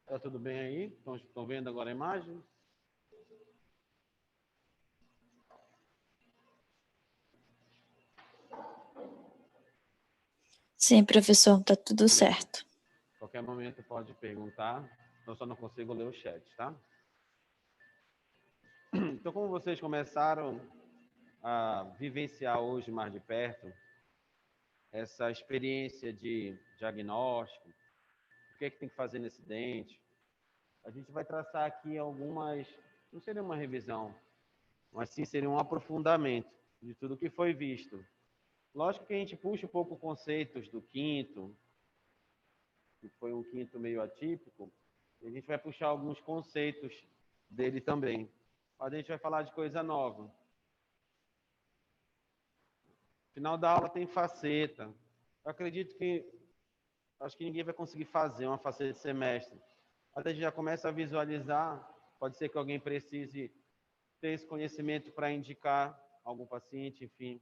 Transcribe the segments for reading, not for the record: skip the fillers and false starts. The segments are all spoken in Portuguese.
Tá tudo bem aí? Estão vendo agora a imagem? Sim, professor, tá tudo certo. Qualquer momento pode perguntar, eu só não consigo ler o chat, tá? Então, como vocês começaram a vivenciar hoje mais de perto essa experiência de diagnóstico, o que é que tem que fazer nesse dente, a gente vai traçar aqui algumas, não seria uma revisão, mas sim seria um aprofundamento de tudo que foi visto. Lógico que a gente puxa um pouco conceitos do quinto, que foi um quinto meio atípico, e a gente vai puxar alguns conceitos dele também. Mas a gente vai falar de coisa nova. Final da aula tem faceta. Eu acredito que acho que ninguém vai conseguir fazer uma faceta de semestre. Mas a gente já começa a visualizar, pode ser que alguém precise ter esse conhecimento para indicar algum paciente, enfim.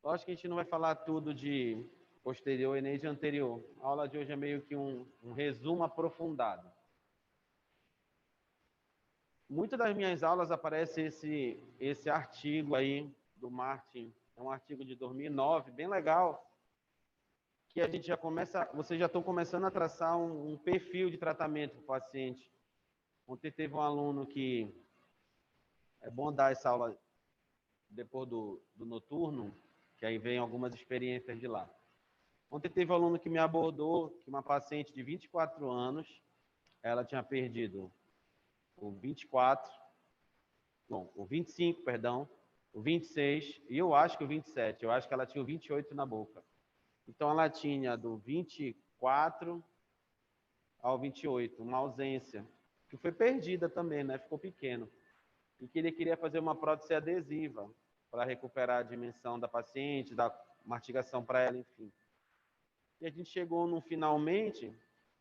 Eu acho que a gente não vai falar tudo de posterior e nem de anterior. A aula de hoje é meio que um resumo aprofundado. Muitas das minhas aulas aparece esse artigo aí do Martin, é um artigo de 2009, bem legal, que a gente já começa, vocês já estão começando a traçar um perfil de tratamento para o paciente. Ontem teve um aluno que, é bom dar essa aula depois do noturno, que aí vem algumas experiências de lá. Ontem teve um aluno que me abordou, que uma paciente de 24 anos, ela tinha perdido o 24, bom, o 25, perdão, o 26, e eu acho que o 27, eu acho que ela tinha o 28 na boca. Então, ela tinha do 24 ao 28, uma ausência, que foi perdida também, né? Ficou pequeno. E que ele queria fazer uma prótese adesiva para recuperar a dimensão da paciente, dar mastigação para ela, enfim. E a gente chegou no finalmente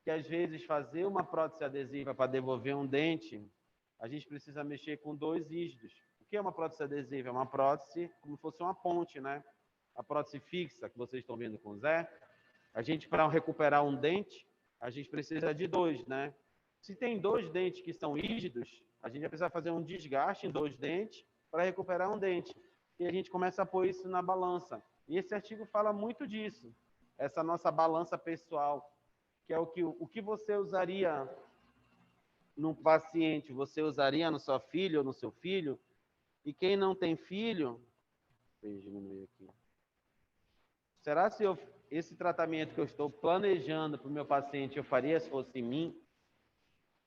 que, às vezes, fazer uma prótese adesiva para devolver um dente, a gente precisa mexer com dois isdos. O que é uma prótese adesiva? É uma prótese como se fosse uma ponte, né? A prótese fixa que vocês estão vendo com o Zé, a gente, para recuperar um dente, a gente precisa de dois, né? Se tem dois dentes que são rígidos, a gente vai precisar fazer um desgaste em dois dentes para recuperar um dente. E a gente começa a pôr isso na balança. E esse artigo fala muito disso, essa nossa balança pessoal, que é o que você usaria num paciente, você usaria no seu filho ou no seu filho, e quem não tem filho, deixa eu diminuir aqui. Será se esse tratamento que eu estou planejando para o meu paciente eu faria se fosse em mim?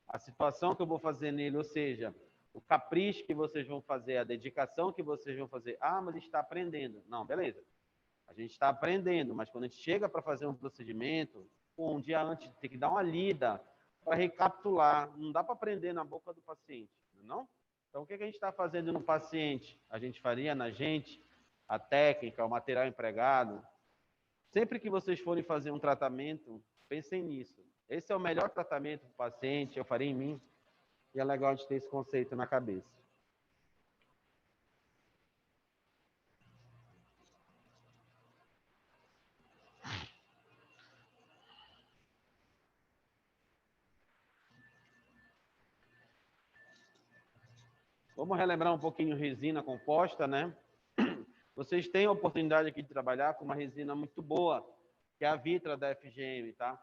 A situação que eu vou fazer nele, ou seja, o capricho que vocês vão fazer, a dedicação que vocês vão fazer. Ah, mas ele está aprendendo. Não, beleza. A gente está aprendendo, mas quando a gente chega para fazer um procedimento, um dia antes tem que dar uma lida para recapitular. Não dá para aprender na boca do paciente, não? Então, o que a gente está fazendo no paciente? A gente faria na gente, a técnica, o material empregado. Sempre que vocês forem fazer um tratamento, pensem nisso. Esse é o melhor tratamento para o paciente, eu farei em mim. E é legal de ter esse conceito na cabeça. Vamos relembrar um pouquinho resina composta, né? Vocês têm a oportunidade aqui de trabalhar com uma resina muito boa, que é a Vitra da FGM, tá?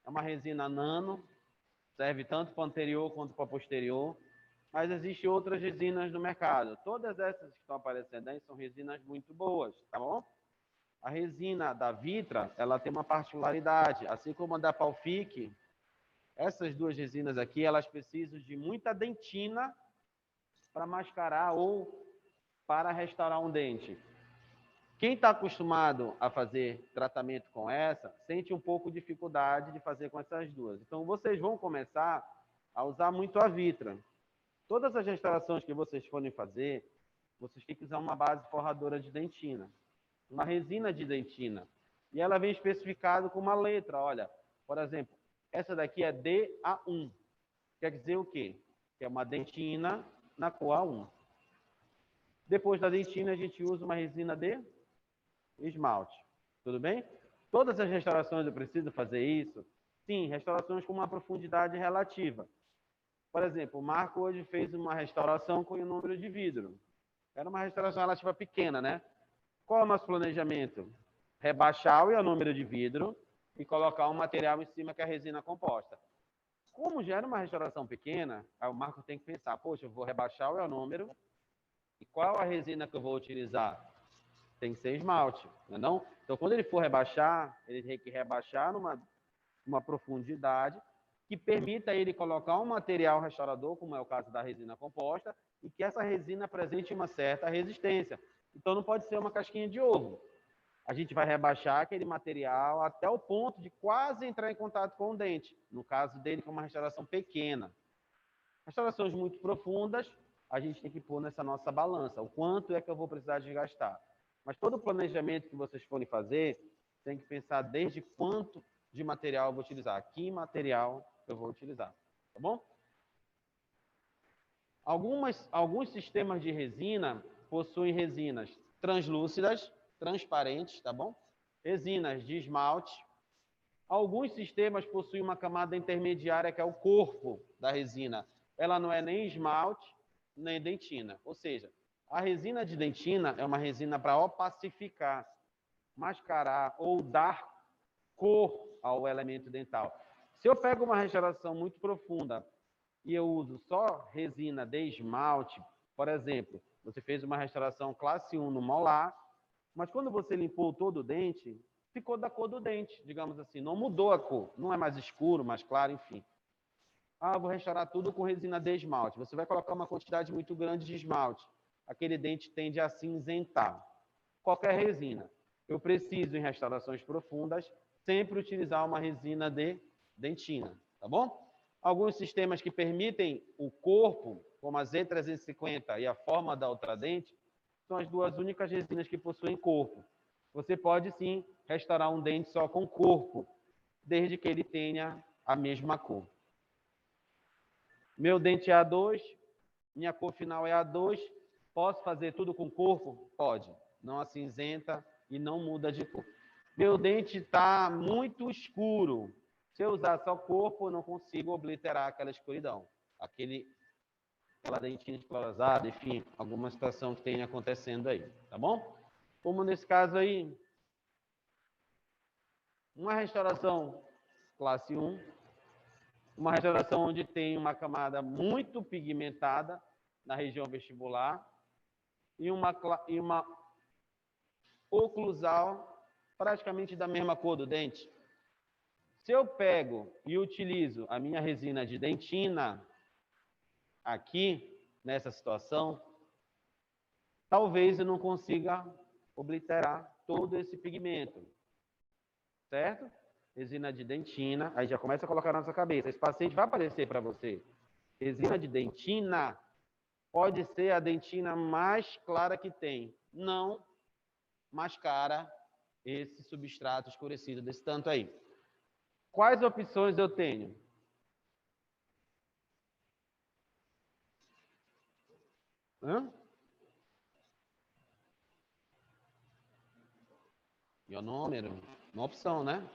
É uma resina nano, serve tanto para anterior quanto para posterior, mas existem outras resinas no mercado. Todas essas que estão aparecendo aí são resinas muito boas, tá bom? A resina da Vitra, ela tem uma particularidade, assim como a da Palfic, essas duas resinas aqui, elas precisam de muita dentina para mascarar ou para restaurar um dente. Quem está acostumado a fazer tratamento com essa, sente um pouco de dificuldade de fazer com essas duas. Então, vocês vão começar a usar muito a Vitra. Todas as restaurações que vocês forem fazer, vocês têm que usar uma base forradora de dentina, uma resina de dentina. E ela vem especificado com uma letra, olha, por exemplo, essa daqui é DA1. Quer dizer o quê? Que é uma dentina na cor A1. Depois da dentina, a gente usa uma resina de esmalte. Tudo bem? Todas as restaurações eu preciso fazer isso. Sim, restaurações com uma profundidade relativa. Por exemplo, o Marco hoje fez uma restauração com ionômero de vidro. Era uma restauração relativa pequena, né? Qual é o nosso planejamento? Rebaixar o ionômero de vidro e colocar um material em cima que é a resina composta. Como já era uma restauração pequena, aí o Marco tem que pensar, poxa, eu vou rebaixar o ionômero e qual a resina que eu vou utilizar? Tem que ser esmalte, não é não? Então, quando ele for rebaixar, ele tem que rebaixar numa profundidade que permita ele colocar um material restaurador, como é o caso da resina composta, e que essa resina apresente uma certa resistência. Então, não pode ser uma casquinha de ovo. A gente vai rebaixar aquele material até o ponto de quase entrar em contato com o dente. No caso dele, que é uma restauração pequena. Restaurações muito profundas, a gente tem que pôr nessa nossa balança. O quanto é que eu vou precisar desgastar? Mas todo o planejamento que vocês forem fazer, tem que pensar desde quanto de material eu vou utilizar. Que material eu vou utilizar. Tá bom? Alguns sistemas de resina possuem resinas translúcidas, transparentes, tá bom? Resinas de esmalte. Alguns sistemas possuem uma camada intermediária, que é o corpo da resina. Ela não é nem esmalte, nem dentina. Ou seja, a resina de dentina é uma resina para opacificar, mascarar ou dar cor ao elemento dental. Se eu pego uma restauração muito profunda e eu uso só resina de esmalte, por exemplo, você fez uma restauração classe 1 no molar, mas quando você limpou todo o dente, ficou da cor do dente, digamos assim, não mudou a cor, não é mais escuro, mais claro, enfim. Ah, vou restaurar tudo com resina de esmalte. Você vai colocar uma quantidade muito grande de esmalte. Aquele dente tende a cinzentar. Qualquer resina. Eu preciso, em restaurações profundas, sempre utilizar uma resina de dentina, tá bom? Alguns sistemas que permitem o corpo, como a Z350 e a forma da Ultradente, são as duas únicas resinas que possuem corpo. Você pode, sim, restaurar um dente só com corpo, desde que ele tenha a mesma cor. Meu dente é A2, minha cor final é A2, posso fazer tudo com corpo? Pode. Não acinzenta e não muda de cor. Meu dente está muito escuro. Se eu usar só corpo, eu não consigo obliterar aquela escuridão. Aquela dentina esclerosada, enfim, alguma situação que tenha acontecendo aí, tá bom? Como nesse caso aí, uma restauração classe 1, uma restauração onde tem uma camada muito pigmentada na região vestibular e uma oclusal praticamente da mesma cor do dente. Se eu pego e utilizo a minha resina de dentina aqui, nessa situação, talvez eu não consiga obliterar todo esse pigmento, certo? Resina de dentina, aí já começa a colocar na nossa cabeça. Esse paciente vai aparecer para você. Resina de dentina pode ser a dentina mais clara que tem. Não mascara esse substrato escurecido desse tanto aí. Quais opções eu tenho? Ionômero, uma opção, né?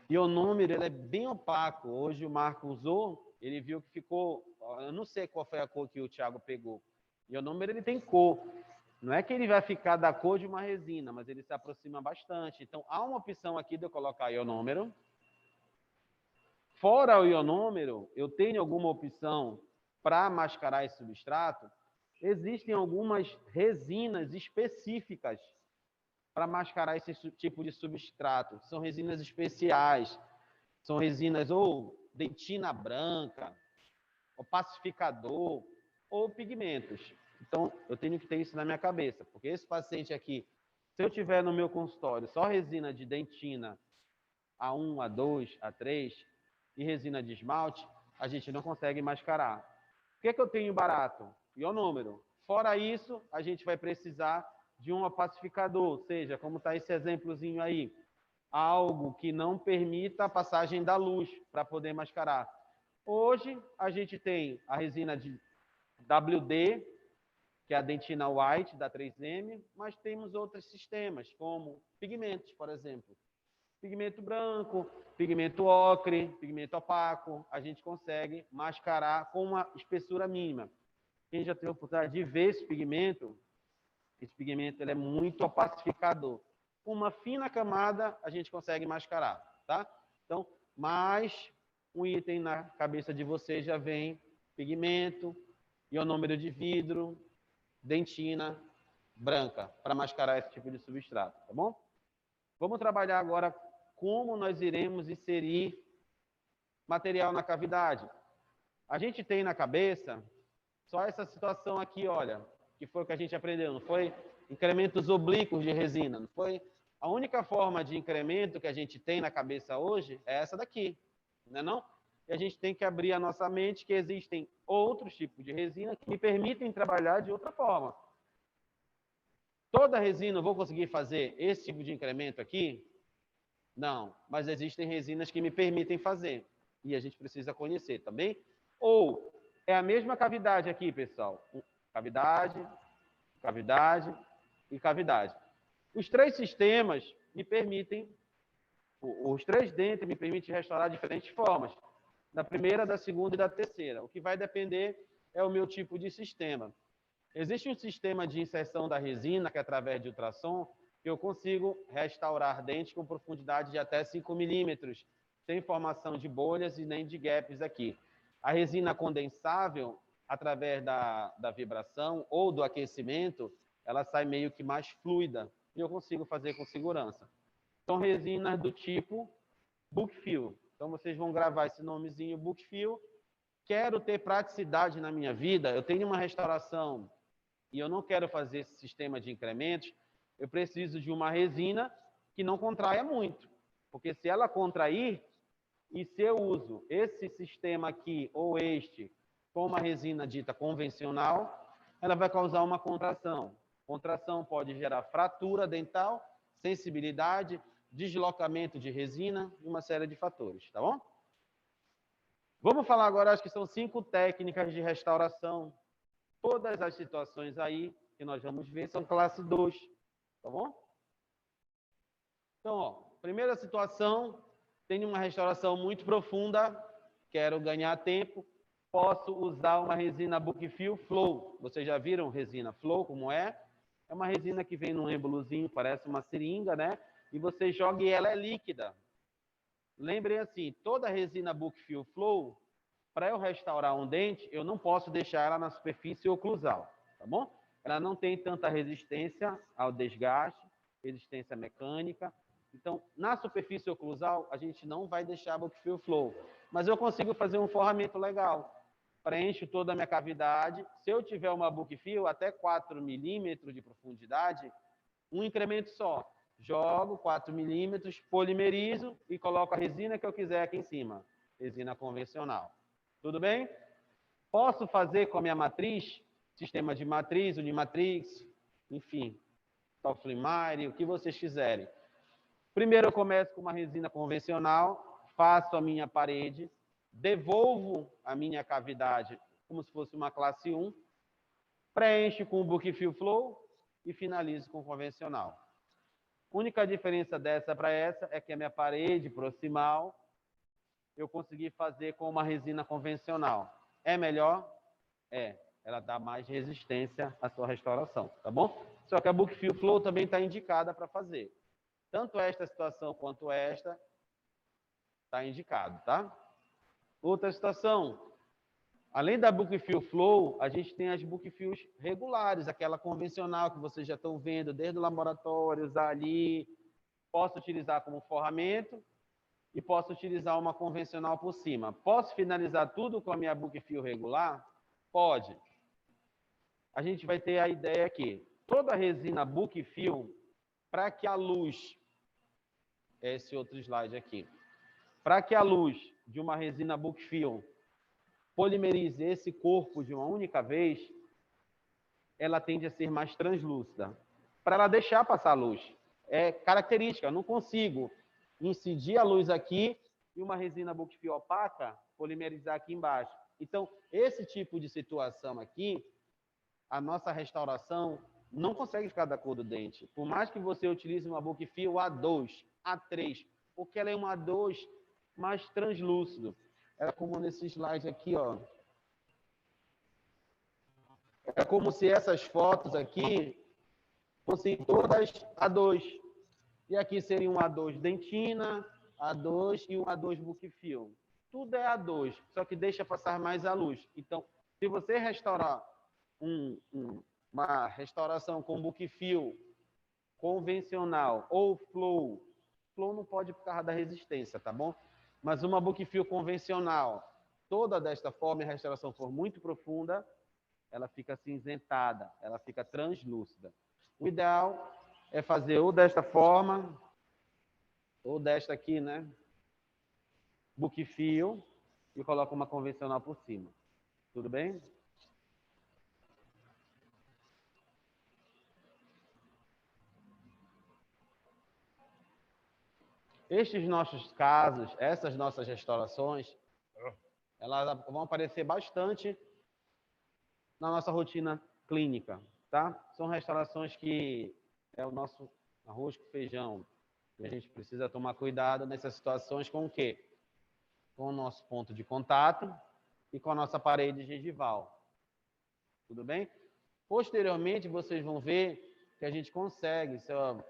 Ionômero, ele é bem opaco. Hoje o Marco usou, ele viu que ficou... Eu não sei qual foi a cor que o Thiago pegou. Ionômero, ele tem cor. Não é que ele vai ficar da cor de uma resina, mas ele se aproxima bastante. Então, há uma opção aqui de eu colocar ionômero. Fora o ionômero, eu tenho alguma opção para mascarar esse substrato? Existem algumas resinas específicas para mascarar esse tipo de substrato. São resinas especiais, são resinas ou dentina branca, ou pacificador, ou pigmentos. Então, eu tenho que ter isso na minha cabeça, porque esse paciente aqui, se eu tiver no meu consultório só resina de dentina A1, A2, A3 e resina de esmalte, a gente não consegue mascarar. O que é que eu tenho barato? Ionômero. Fora isso, a gente vai precisar de um opacificador, ou seja, como está esse exemplozinho aí, algo que não permita a passagem da luz para poder mascarar. Hoje, a gente tem a resina de WD, que é a dentina white da 3M, mas temos outros sistemas, como pigmentos, por exemplo. Pigmento branco, pigmento ocre, pigmento opaco, a gente consegue mascarar com uma espessura mínima. Quem já teve a oportunidade de ver esse pigmento ele é muito opacificador. Com uma fina camada, a gente consegue mascarar, tá? Então, mais um item na cabeça de vocês já vem pigmento, ionômero de vidro, dentina branca, para mascarar esse tipo de substrato, tá bom? Vamos trabalhar agora como nós iremos inserir material na cavidade. A gente tem na cabeça só essa situação aqui, olha, que foi o que a gente aprendeu, não foi? Incrementos oblíquos de resina, não foi? A única forma de incremento que a gente tem na cabeça hoje é essa daqui, não é não? E a gente tem que abrir a nossa mente que existem outros tipos de resina que me permitem trabalhar de outra forma. Toda resina eu vou conseguir fazer esse tipo de incremento aqui? Não, mas existem resinas que me permitem fazer. E a gente precisa conhecer também. Ou é a mesma cavidade aqui, pessoal. Cavidade, cavidade e cavidade. Os três sistemas me permitem, os três dentes me permitem restaurar de diferentes formas. Da primeira, da segunda e da terceira. O que vai depender é o meu tipo de sistema. Existe um sistema de inserção da resina, que é através de ultrassom, que eu consigo restaurar dentes com profundidade de até 5 milímetros, sem formação de bolhas e nem de gaps aqui. A resina condensável, através da vibração ou do aquecimento, ela sai meio que mais fluida e eu consigo fazer com segurança. São resinas do tipo Bookfill. Então, vocês vão gravar esse nomezinho Bookfill. Quero ter praticidade na minha vida, eu tenho uma restauração e eu não quero fazer esse sistema de incrementos, eu preciso de uma resina que não contraia muito. Porque se ela contrair, e se eu uso esse sistema aqui ou este com uma resina dita convencional, ela vai causar uma contração. Contração pode gerar fratura dental, sensibilidade, deslocamento de resina e uma série de fatores, tá bom? Vamos falar agora, acho que são 5 técnicas de restauração. Todas as situações aí que nós vamos ver são classe 2, tá bom? Então, ó, primeira situação, tenho uma restauração muito profunda, quero ganhar tempo, posso usar uma resina Bookfill Flow. Vocês já viram resina Flow, como é? É uma resina que vem num êmbolozinho, parece uma seringa, né? E você joga e ela é líquida. Lembrem assim, toda resina Bookfill Flow, para eu restaurar um dente, eu não posso deixar ela na superfície oclusal, tá bom? Ela não tem tanta resistência ao desgaste, resistência mecânica. Então, na superfície oclusal, a gente não vai deixar Bookfill Flow. Mas eu consigo fazer um forramento legal. Preencho toda a minha cavidade. Se eu tiver uma Bookfill até 4 milímetros de profundidade, um incremento só. Jogo 4 milímetros, polimerizo e coloco a resina que eu quiser aqui em cima. Resina convencional. Tudo bem? Posso fazer com a minha matriz, sistema de matriz, Unimatrix, enfim, Toflimire, o que vocês quiserem. Primeiro eu começo com uma resina convencional, faço a minha parede, devolvo a minha cavidade como se fosse uma classe 1, preencho com o Bookfill Flow e finalizo com o convencional. A única diferença dessa para essa é que a minha parede proximal eu consegui fazer com uma resina convencional. É melhor? É. Ela dá mais resistência à sua restauração, tá bom? Só que a Bookfill Flow também está indicada para fazer. Tanto esta situação quanto esta está indicado, tá? Outra situação. Além da Bookfill Flow, a gente tem as Bookfills regulares, aquela convencional que vocês já estão vendo desde o laboratório, usar ali. Posso utilizar como forramento e posso utilizar uma convencional por cima. Posso finalizar tudo com a minha Bookfill regular? Pode. A gente vai ter a ideia aqui. Toda resina Bookfill, para que a luz, esse outro slide aqui, para que a luz de uma resina Bookfill polimerize esse corpo de uma única vez, ela tende a ser mais translúcida. Para ela deixar passar a luz. É característica, eu não consigo incidir a luz aqui e uma resina Bookfill opaca polimerizar aqui embaixo. Então, esse tipo de situação aqui, a nossa restauração não consegue ficar da cor do dente. Por mais que você utilize uma Bookfill A2, A3 porque ela é um A2 mais translúcido. É como nesse slide aqui, ó. É como se essas fotos aqui fossem todas A2. E aqui seria um A2 dentina, A2 e um A2 book film. Tudo é A2, só que deixa passar mais a luz. Então, se você restaurar uma restauração com book film convencional ou flow não pode por causa da resistência, tá bom? Mas uma book film convencional, toda desta forma, e a restauração for muito profunda, ela fica acinzentada, ela fica translúcida. O ideal é fazer ou desta forma, ou desta aqui, né? Book film, e coloca uma convencional por cima. Tudo bem? Estes nossos casos, essas nossas restaurações, elas vão aparecer bastante na nossa rotina clínica, tá? São restaurações que é o nosso arroz com feijão. E a gente precisa tomar cuidado nessas situações com o quê? Com o nosso ponto de contato e com a nossa parede gengival. Tudo bem? Posteriormente, vocês vão ver que a gente consegue,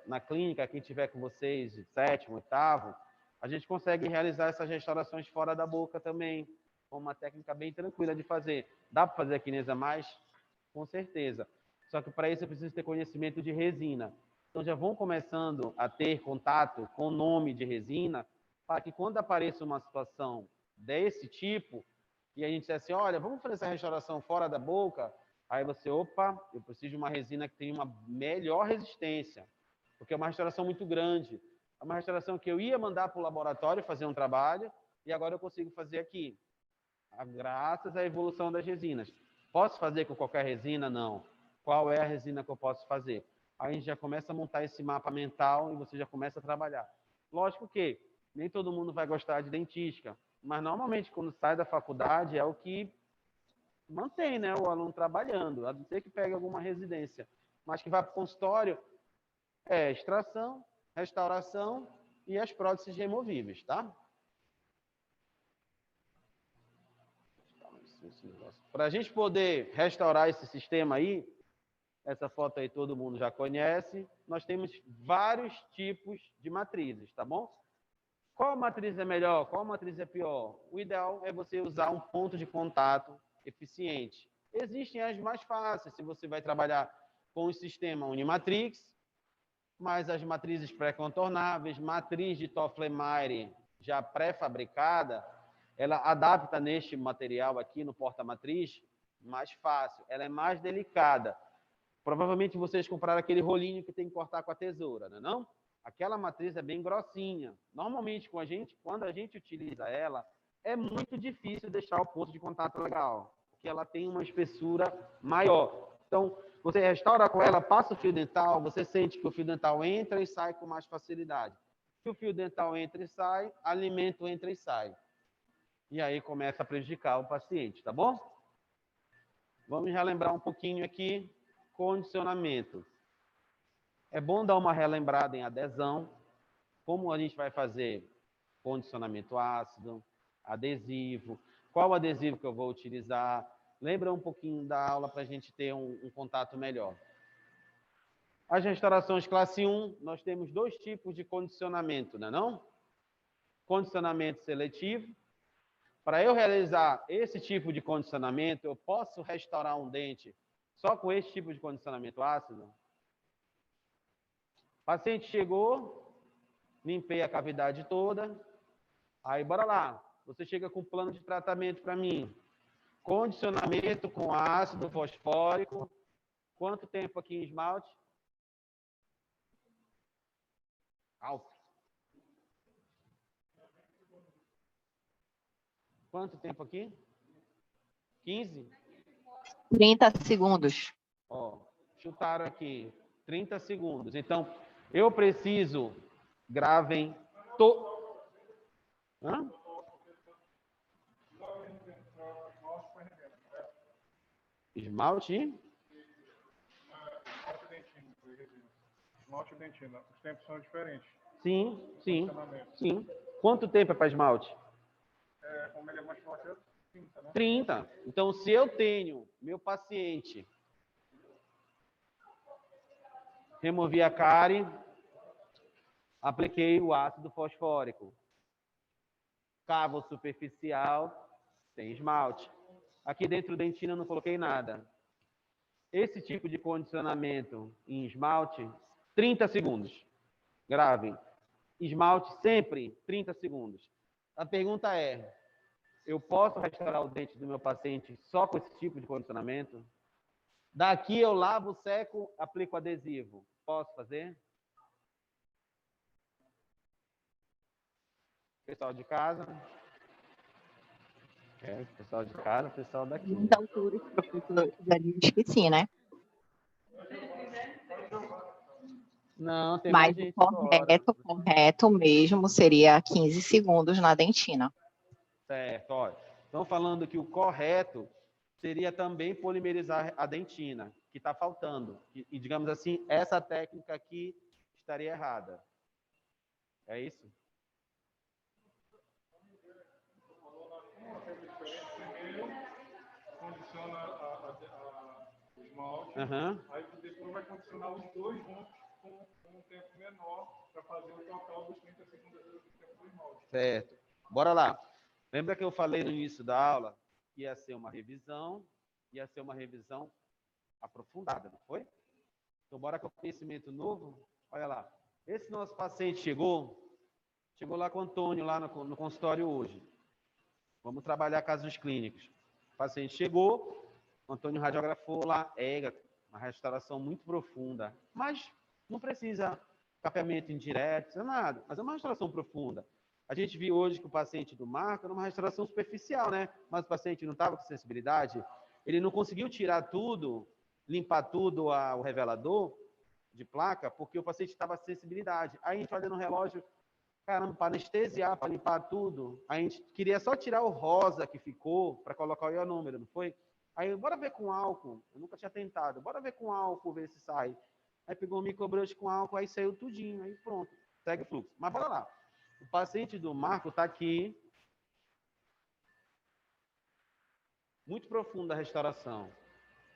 na clínica, quem tiver com vocês, de 7º, 8º, a gente consegue realizar essas restaurações fora da boca também, com uma técnica bem tranquila de fazer. Dá para fazer a kinesa mais? Com certeza. Só que para isso eu preciso ter conhecimento de resina. Então já vão começando a ter contato com o nome de resina, para que quando apareça uma situação desse tipo, e a gente diz assim, olha, vamos fazer essa restauração fora da boca, aí você, opa, eu preciso de uma resina que tenha uma melhor resistência, porque é uma restauração muito grande. É uma restauração que eu ia mandar para o laboratório fazer um trabalho, e agora eu consigo fazer aqui, graças à evolução das resinas. Posso fazer com qualquer resina? Não. Qual é a resina que eu posso fazer? Aí a gente já começa a montar esse mapa mental e você já começa a trabalhar. Lógico que nem todo mundo vai gostar de dentística, mas normalmente quando sai da faculdade é o que mantém, né, o aluno trabalhando, a não ser que pegue alguma residência, mas que vá para o consultório é extração, restauração e as próteses removíveis, tá? Para a gente poder restaurar esse sistema aí, essa foto aí todo mundo já conhece, nós temos vários tipos de matrizes, tá bom? Qual matriz é melhor? Qual matriz é pior? O ideal é você usar um ponto de contato eficiente. Existem as mais fáceis, se você vai trabalhar com o sistema Unimatrix, mas as matrizes pré-contornáveis, matriz de Toffler-Maier já pré-fabricada, ela adapta neste material aqui, no porta-matriz, mais fácil. Ela é mais delicada. Provavelmente vocês compraram aquele rolinho que tem que cortar com a tesoura, não é não? Aquela matriz é bem grossinha. Normalmente, quando a gente utiliza ela, é muito difícil deixar o ponto de contato legal, porque ela tem uma espessura maior. Então, você restaura com ela, passa o fio dental, você sente que o fio dental entra e sai com mais facilidade. Se o fio dental entra e sai, alimento entra e sai. E aí começa a prejudicar o paciente, tá bom? Vamos relembrar um pouquinho aqui. Condicionamento. É bom dar uma relembrada em adesão. Como a gente vai fazer condicionamento ácido, adesivo, qual adesivo que eu vou utilizar. Lembra um pouquinho da aula para a gente ter um contato melhor. As restaurações classe 1, nós temos dois tipos de condicionamento, não é não? Condicionamento seletivo. Para eu realizar esse tipo de condicionamento, eu posso restaurar um dente só com esse tipo de condicionamento ácido? O paciente chegou, limpei a cavidade toda, aí bora lá. Você chega com um plano de tratamento para mim. Condicionamento com ácido fosfórico. Quanto tempo aqui em esmalte? Alto. Quanto tempo aqui? 15? 30 segundos. Ó, chutaram aqui 30 segundos. Então, eu preciso, gravem, Hã? Esmalte? Esmalte e dentina. Os tempos são diferentes. Sim, sim, sim. Quanto tempo é para esmalte? Como ele é mais forte, é 30, né? 30. Então, se eu tenho meu paciente, removi a cárie, apliquei o ácido fosfórico, cavo superficial, tem esmalte. Aqui dentro da dentina eu não coloquei nada. Esse tipo de condicionamento em esmalte, 30 segundos. Gravem. Esmalte sempre 30 segundos. A pergunta é, eu posso restaurar o dente do meu paciente só com esse tipo de condicionamento? Daqui eu lavo, seco, aplico adesivo. Posso fazer? Pessoal de casa? Pessoal de casa, pessoal daqui. Muita altura, professor, já disse que sim, né? Não, tem Mas mais o gente fora. correto mesmo seria 15 segundos na dentina. Certo, olha. Estão falando que o correto seria também polimerizar a dentina, que está faltando. E, digamos assim, essa técnica aqui estaria errada. É isso? Primeiro, condiciona o esmalte, Aham. aí depois vai condicionar os dois juntos com um tempo menor para fazer o total dos 30 segundos do tempo do esmalte. Certo. Bora lá. Lembra que eu falei no início da aula que ia ser uma revisão aprofundada, não foi? Então, bora com conhecimento novo. Olha lá. Esse nosso paciente chegou lá com o Antônio, lá no consultório hoje. Vamos trabalhar casos clínicos. O paciente chegou, o Antônio radiografou lá, uma restauração muito profunda, mas não precisa capeamento indireto, nada, mas é uma restauração profunda. A gente viu hoje que o paciente do Marco era uma restauração superficial, né? Mas o paciente não estava com sensibilidade, ele não conseguiu tirar tudo, limpar tudo o revelador de placa, porque o paciente estava com sensibilidade. Aí a gente olha no relógio, caramba, para anestesiar, para limpar tudo, a gente queria só tirar o rosa que ficou para colocar o ionômero, não foi? Aí, bora ver com álcool. Eu nunca tinha tentado. Bora ver com álcool, ver se sai. Aí pegou um microbrush com álcool, aí saiu tudinho. Aí pronto, segue o fluxo. Mas bora lá. O paciente do Marco está aqui. Muito profunda a restauração.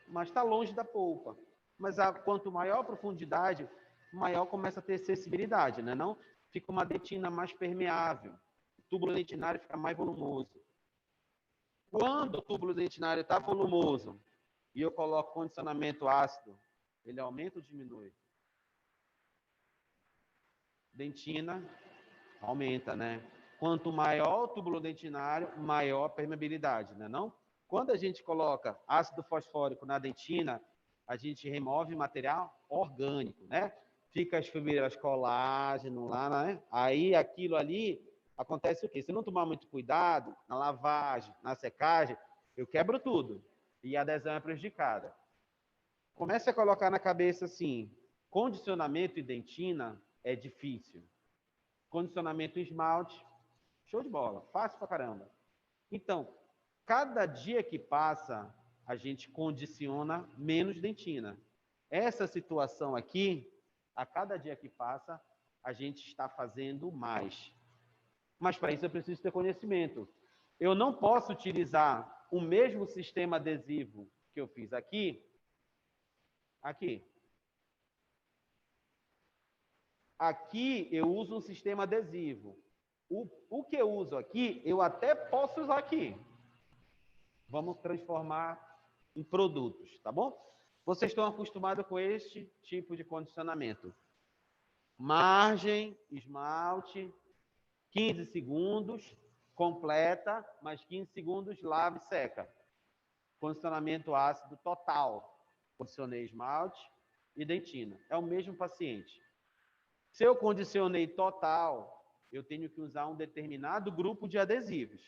Mas está longe da polpa. Mas quanto maior a profundidade, maior começa a ter sensibilidade, né? Não fica uma dentina mais permeável. O túbulo dentinário fica mais volumoso. Quando o túbulo dentinário está volumoso e eu coloco condicionamento ácido, ele aumenta ou diminui? Dentina aumenta, né? Quanto maior o túbulo dentinário, maior a permeabilidade, né? Não? Quando a gente coloca ácido fosfórico na dentina, a gente remove material orgânico, né? Fica as fibras colágeno lá, né? Aí aquilo ali acontece o quê? Se não tomar muito cuidado na lavagem, na secagem, eu quebro tudo e a adesão é prejudicada. Comece a colocar na cabeça assim, condicionamento e dentina é difícil. Condicionamento e esmalte, show de bola, fácil pra caramba. Então, cada dia que passa, a gente condiciona menos dentina. Essa situação aqui, a cada dia que passa, a gente está fazendo mais. Mas para isso eu preciso ter conhecimento. Eu não posso utilizar o mesmo sistema adesivo que eu fiz aqui. Aqui eu uso um sistema adesivo. O que eu uso aqui, eu até posso usar aqui. Vamos transformar em produtos, tá bom? Vocês estão acostumados com este tipo de condicionamento. Margem, esmalte, 15 segundos, completa, mais 15 segundos, lava e seca. Condicionamento ácido total. Condicionei esmalte e dentina. É o mesmo paciente. Se eu condicionei total, eu tenho que usar um determinado grupo de adesivos.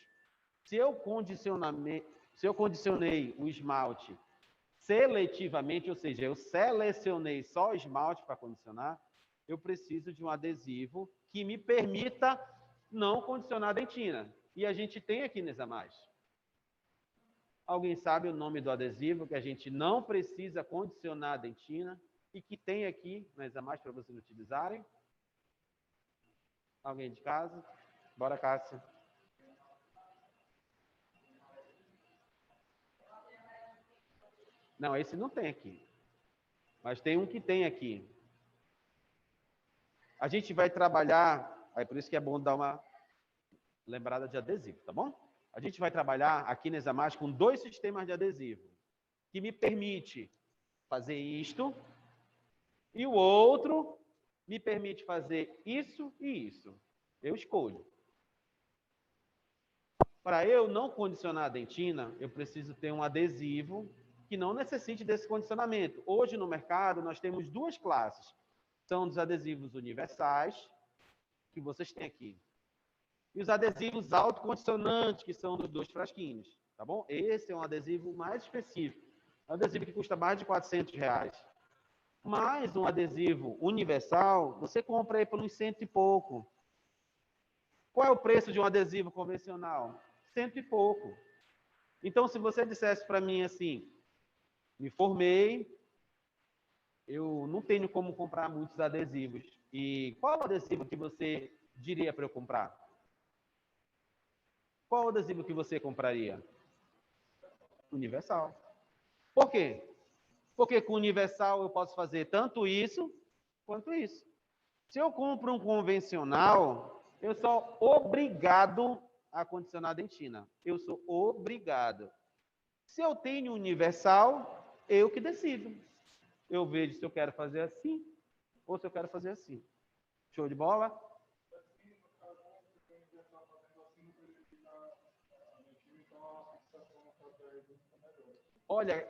Se eu condicionei o esmalte seletivamente, ou seja, eu selecionei só o esmalte para condicionar, eu preciso de um adesivo que me permita não condicionar a dentina. E a gente tem aqui nessa mais. Alguém sabe o nome do adesivo que a gente não precisa condicionar a dentina e que tem aqui na Examais para vocês utilizarem? Alguém de casa? Bora, Cássia. Não, esse não tem aqui. Mas tem um que tem aqui. A gente vai trabalhar, aí por isso que é bom dar uma lembrada de adesivo, tá bom? A gente vai trabalhar aqui na Examage com 2 sistemas de adesivo, que me permite fazer isto, e o outro me permite fazer isso e isso. Eu escolho. Para eu não condicionar a dentina, eu preciso ter um adesivo que não necessite desse condicionamento. Hoje no mercado nós temos 2 classes. São os adesivos universais, que vocês têm aqui. E os adesivos autocondicionantes, que são dos 2 frasquinhos. Tá bom? Esse é um adesivo mais específico. É um adesivo que custa mais de R$400. Mas um adesivo universal, você compra aí por uns 100 e pouco. Qual é o preço de um adesivo convencional? 100 e pouco. Então, se você dissesse para mim assim, me formei, eu não tenho como comprar muitos adesivos. E qual adesivo que você diria para eu comprar? Qual adesivo que você compraria? Universal. Por quê? Porque com universal eu posso fazer tanto isso quanto isso. Se eu compro um convencional, eu sou obrigado a condicionar a dentina. Eu sou obrigado. Se eu tenho universal, eu que decido. Eu vejo se eu quero fazer assim ou se eu quero fazer assim. Show de bola? Olha,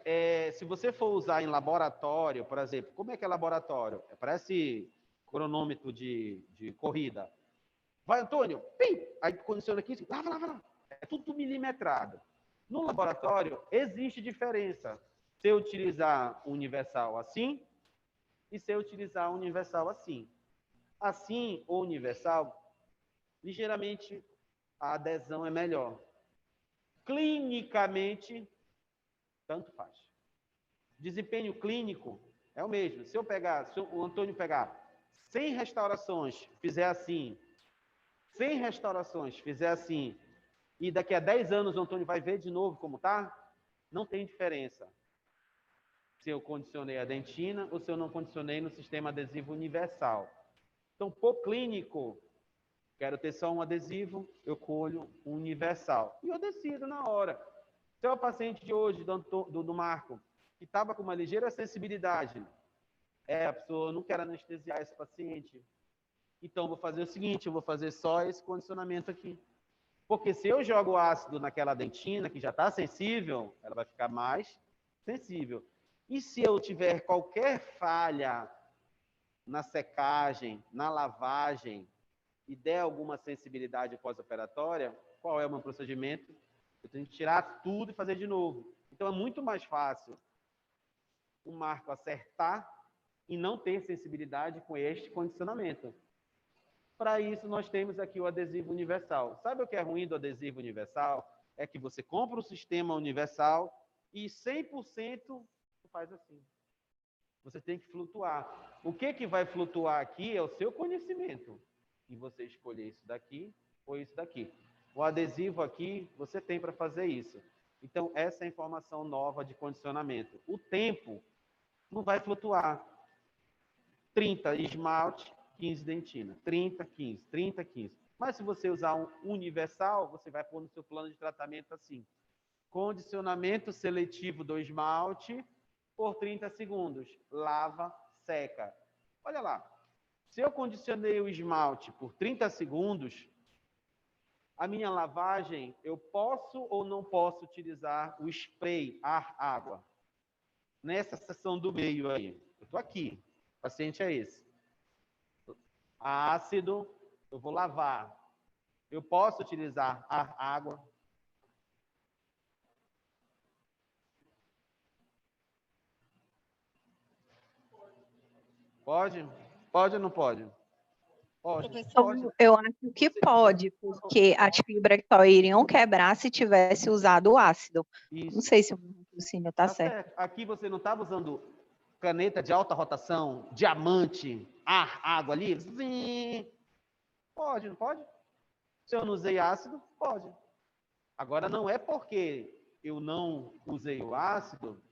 se você for usar em laboratório, por exemplo, como é que é laboratório? Parece cronômetro de corrida. Vai, Antônio, pim! Aí condiciona aqui, assim, lava. É tudo milimetrado. No laboratório, existe diferença. Se eu utilizar universal assim e se eu utilizar universal assim. Assim ou universal, ligeiramente a adesão é melhor. Clinicamente, tanto faz. Desempenho clínico é o mesmo. Se o Antônio pegar 100 restaurações, fizer assim, 100 restaurações, fizer assim, e daqui a 10 anos o Antônio vai ver de novo como tá, não tem diferença. Se eu condicionei a dentina ou se eu não condicionei no sistema adesivo universal. Então, por clínico, quero ter só um adesivo, eu colho um universal. E eu decido na hora. Se é o paciente de hoje, do Marco, que estava com uma ligeira sensibilidade, a pessoa não quer anestesiar esse paciente. Então, vou fazer o seguinte, eu vou fazer só esse condicionamento aqui. Porque se eu jogo ácido naquela dentina, que já está sensível, ela vai ficar mais sensível. E se eu tiver qualquer falha na secagem, na lavagem, e der alguma sensibilidade pós-operatória, qual é o meu procedimento? Eu tenho que tirar tudo e fazer de novo. Então, é muito mais fácil o Marco acertar e não ter sensibilidade com este condicionamento. Para isso, nós temos aqui o adesivo universal. Sabe o que é ruim do adesivo universal? É que você compra o sistema universal e 100% faz assim. Você tem que flutuar. O que vai flutuar aqui é o seu conhecimento. E você escolher isso daqui ou isso daqui. O adesivo aqui, você tem para fazer isso. Então, essa é a informação nova de condicionamento. O tempo não vai flutuar. 30 esmalte, 15 dentina. 30, 15, 30, 15. Mas se você usar um universal, você vai pôr no seu plano de tratamento assim. Condicionamento seletivo do esmalte por 30 segundos. Lava, seca. Olha lá. Se eu condicionei o esmalte por 30 segundos, a minha lavagem, eu posso ou não posso utilizar o spray ar-água? Nessa seção do meio aí. Eu estou aqui. O paciente é esse. Ácido, eu vou lavar. Eu posso utilizar ar-água? Pode? Pode ou não pode? Pode. Eu acho que pode, porque as fibras só iriam quebrar se tivesse usado o ácido. Isso. Não sei se o raciocínio está certo. Aqui você não estava usando caneta de alta rotação, diamante, ar, água ali? Sim. Pode, não pode? Se eu não usei ácido, pode. Agora, não é porque eu não usei o ácido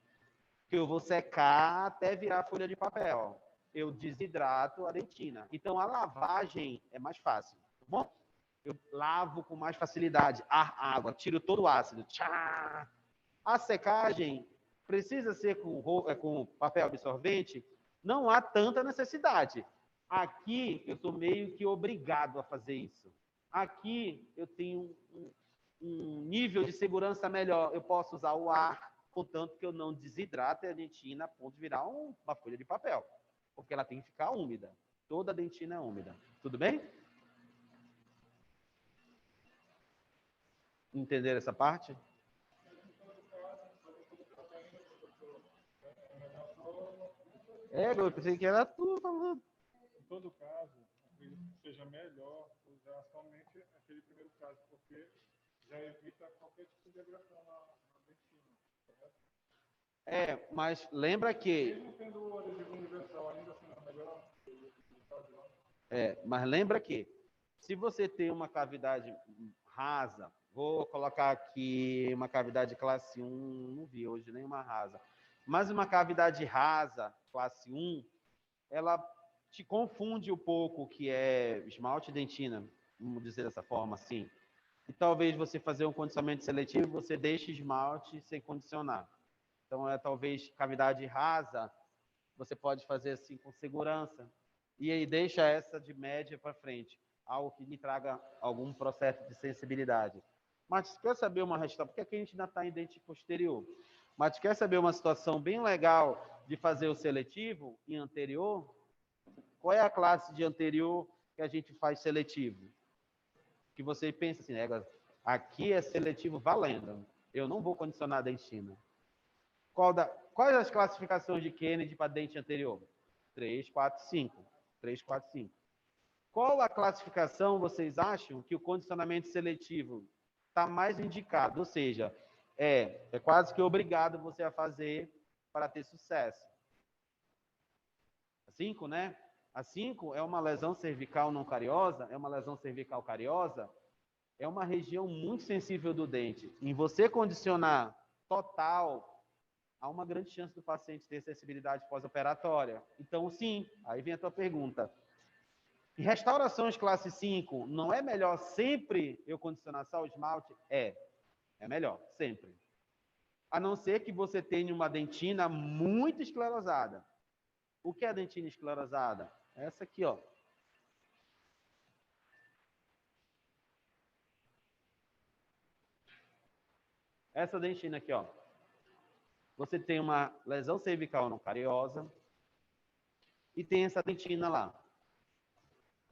que eu vou secar até virar folha de papel. Eu desidrato a dentina. Então, a lavagem é mais fácil, tá bom? Eu lavo com mais facilidade a água, tiro todo o ácido. Tchá! A secagem precisa ser com papel absorvente? Não há tanta necessidade. Aqui, eu estou meio que obrigado a fazer isso. Aqui, eu tenho um nível de segurança melhor. Eu posso usar o ar, contanto que eu não desidrate a dentina a ponto de virar uma folha de papel. Porque ela tem que ficar úmida. Toda a dentina é úmida. Tudo bem? Entenderam essa parte? Eu pensei que era tu falando. Em todo caso, acredito que seja melhor usar somente aquele primeiro caso, porque já evita qualquer tipo de agressão na dentina. Mas lembra que... Mesmo tendo o adesivo universal, ainda assim é melhor? Mas lembra que, se você tem uma cavidade rasa, vou colocar aqui uma cavidade classe 1, não vi hoje nenhuma rasa, mas uma cavidade rasa, classe 1, ela te confunde um pouco o que é esmalte e dentina, vamos dizer dessa forma assim. E talvez você fazer um condicionamento seletivo, você deixe esmalte sem condicionar. Então, talvez cavidade rasa, você pode fazer assim com segurança. E aí deixa essa de média para frente, algo que lhe traga algum processo de sensibilidade. Mas quer saber uma restauração? Porque aqui a gente ainda está em dente posterior. Mas quer saber uma situação bem legal de fazer o seletivo em anterior? Qual é a classe de anterior que a gente faz seletivo? Que você pensa assim, aqui é seletivo valendo. Eu não vou condicionar a dentina. Quais as classificações de Kennedy para dente anterior? 3, 4, 5. 3, 4, 5. Qual a classificação vocês acham que o condicionamento seletivo está mais indicado? Ou seja, é quase que obrigado você a fazer para ter sucesso. A 5, né? A 5 é uma lesão cervical não cariosa, é uma lesão cervical cariosa, é uma região muito sensível do dente. Em você condicionar total, há uma grande chance do paciente ter sensibilidade pós-operatória. Então, sim, aí vem a tua pergunta. Em restaurações classe 5, não é melhor sempre eu condicionar só o esmalte? É melhor, sempre. A não ser que você tenha uma dentina muito esclerosada. O que é a dentina esclerosada? Essa aqui, ó. Essa dentina aqui, ó. Você tem uma lesão cervical não cariosa e tem essa dentina lá.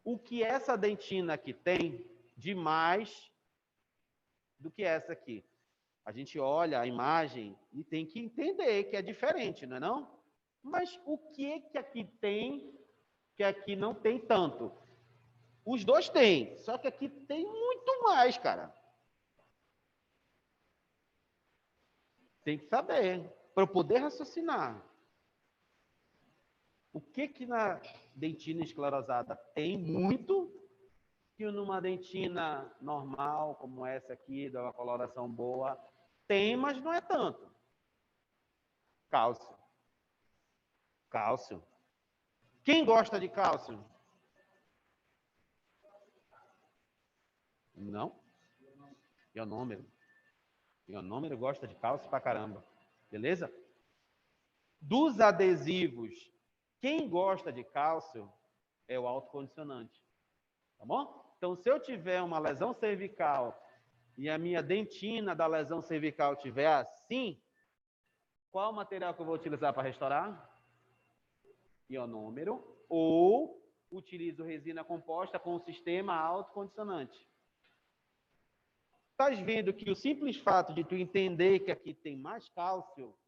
O que essa dentina aqui tem de mais do que essa aqui? A gente olha a imagem e tem que entender que é diferente, não é não? Mas o que aqui tem que aqui não tem tanto? Os dois têm, só que aqui tem muito mais, cara. Tem que saber, para eu poder raciocinar. O que na dentina esclerosada tem muito que numa dentina normal, como essa aqui, da coloração boa, tem, mas não é tanto. Cálcio. Cálcio. Quem gosta de cálcio? Não? Ionômero. Ionômero gosta de cálcio pra caramba. Beleza? Dos adesivos, quem gosta de cálcio é o autocondicionante. Tá bom? Então, se eu tiver uma lesão cervical e a minha dentina da lesão cervical tiver assim, qual o material que eu vou utilizar para restaurar? Ionômero, ou utilizo resina composta com o sistema autocondicionante. Estás vendo que o simples fato de tu entender que aqui tem mais cálcio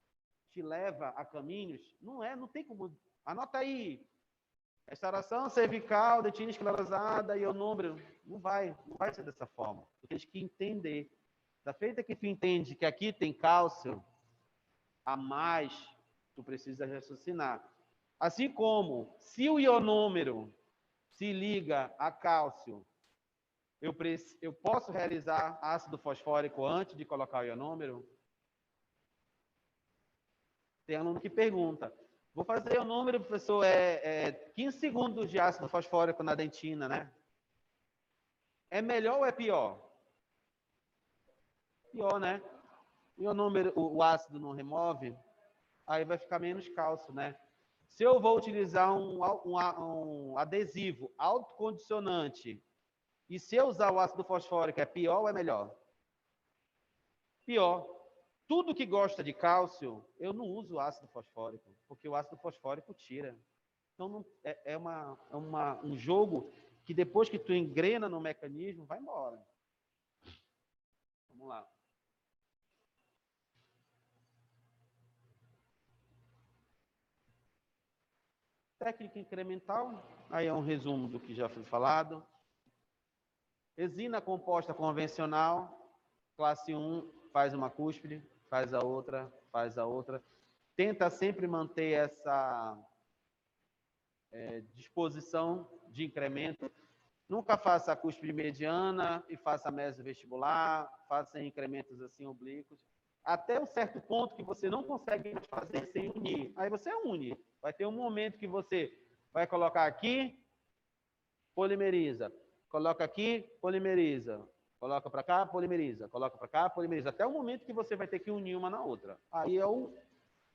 te leva a caminhos? Não tem como. Anota aí. Restauração cervical, dentina esclerosada, ionômero. Não vai ser dessa forma. Tu tens que entender. Da feita que tu entende que aqui tem cálcio, a mais, tu precisa raciocinar. Assim como, se o ionômero se liga a cálcio eu posso realizar ácido fosfórico antes de colocar o ionômero? Tem aluno que pergunta, vou fazer o número, professor, 15 segundos de ácido fosfórico na dentina, né? É melhor ou é pior? Pior, né? E o ácido não remove, aí vai ficar menos cálcio, né? Se eu vou utilizar um adesivo autocondicionante, e se eu usar o ácido fosfórico, é pior ou é melhor? Pior. Tudo que gosta de cálcio, eu não uso ácido fosfórico, porque o ácido fosfórico tira. Então, um jogo que depois que tu engrena no mecanismo, vai embora. Vamos lá. Técnica incremental, aí é um resumo do que já foi falado. Resina composta convencional, classe 1, faz uma cúspide, faz a outra, faz a outra. Tenta sempre manter essa disposição de incremento. Nunca faça a cúspide mediana e faça a mesovestibular, faça incrementos assim oblíquos, até um certo ponto que você não consegue fazer sem unir. Aí você une. Vai ter um momento que você vai colocar aqui, polimeriza. Coloca aqui, polimeriza. Coloca para cá, polimeriza. Coloca para cá, polimeriza. Até o momento que você vai ter que unir uma na outra. Aí é o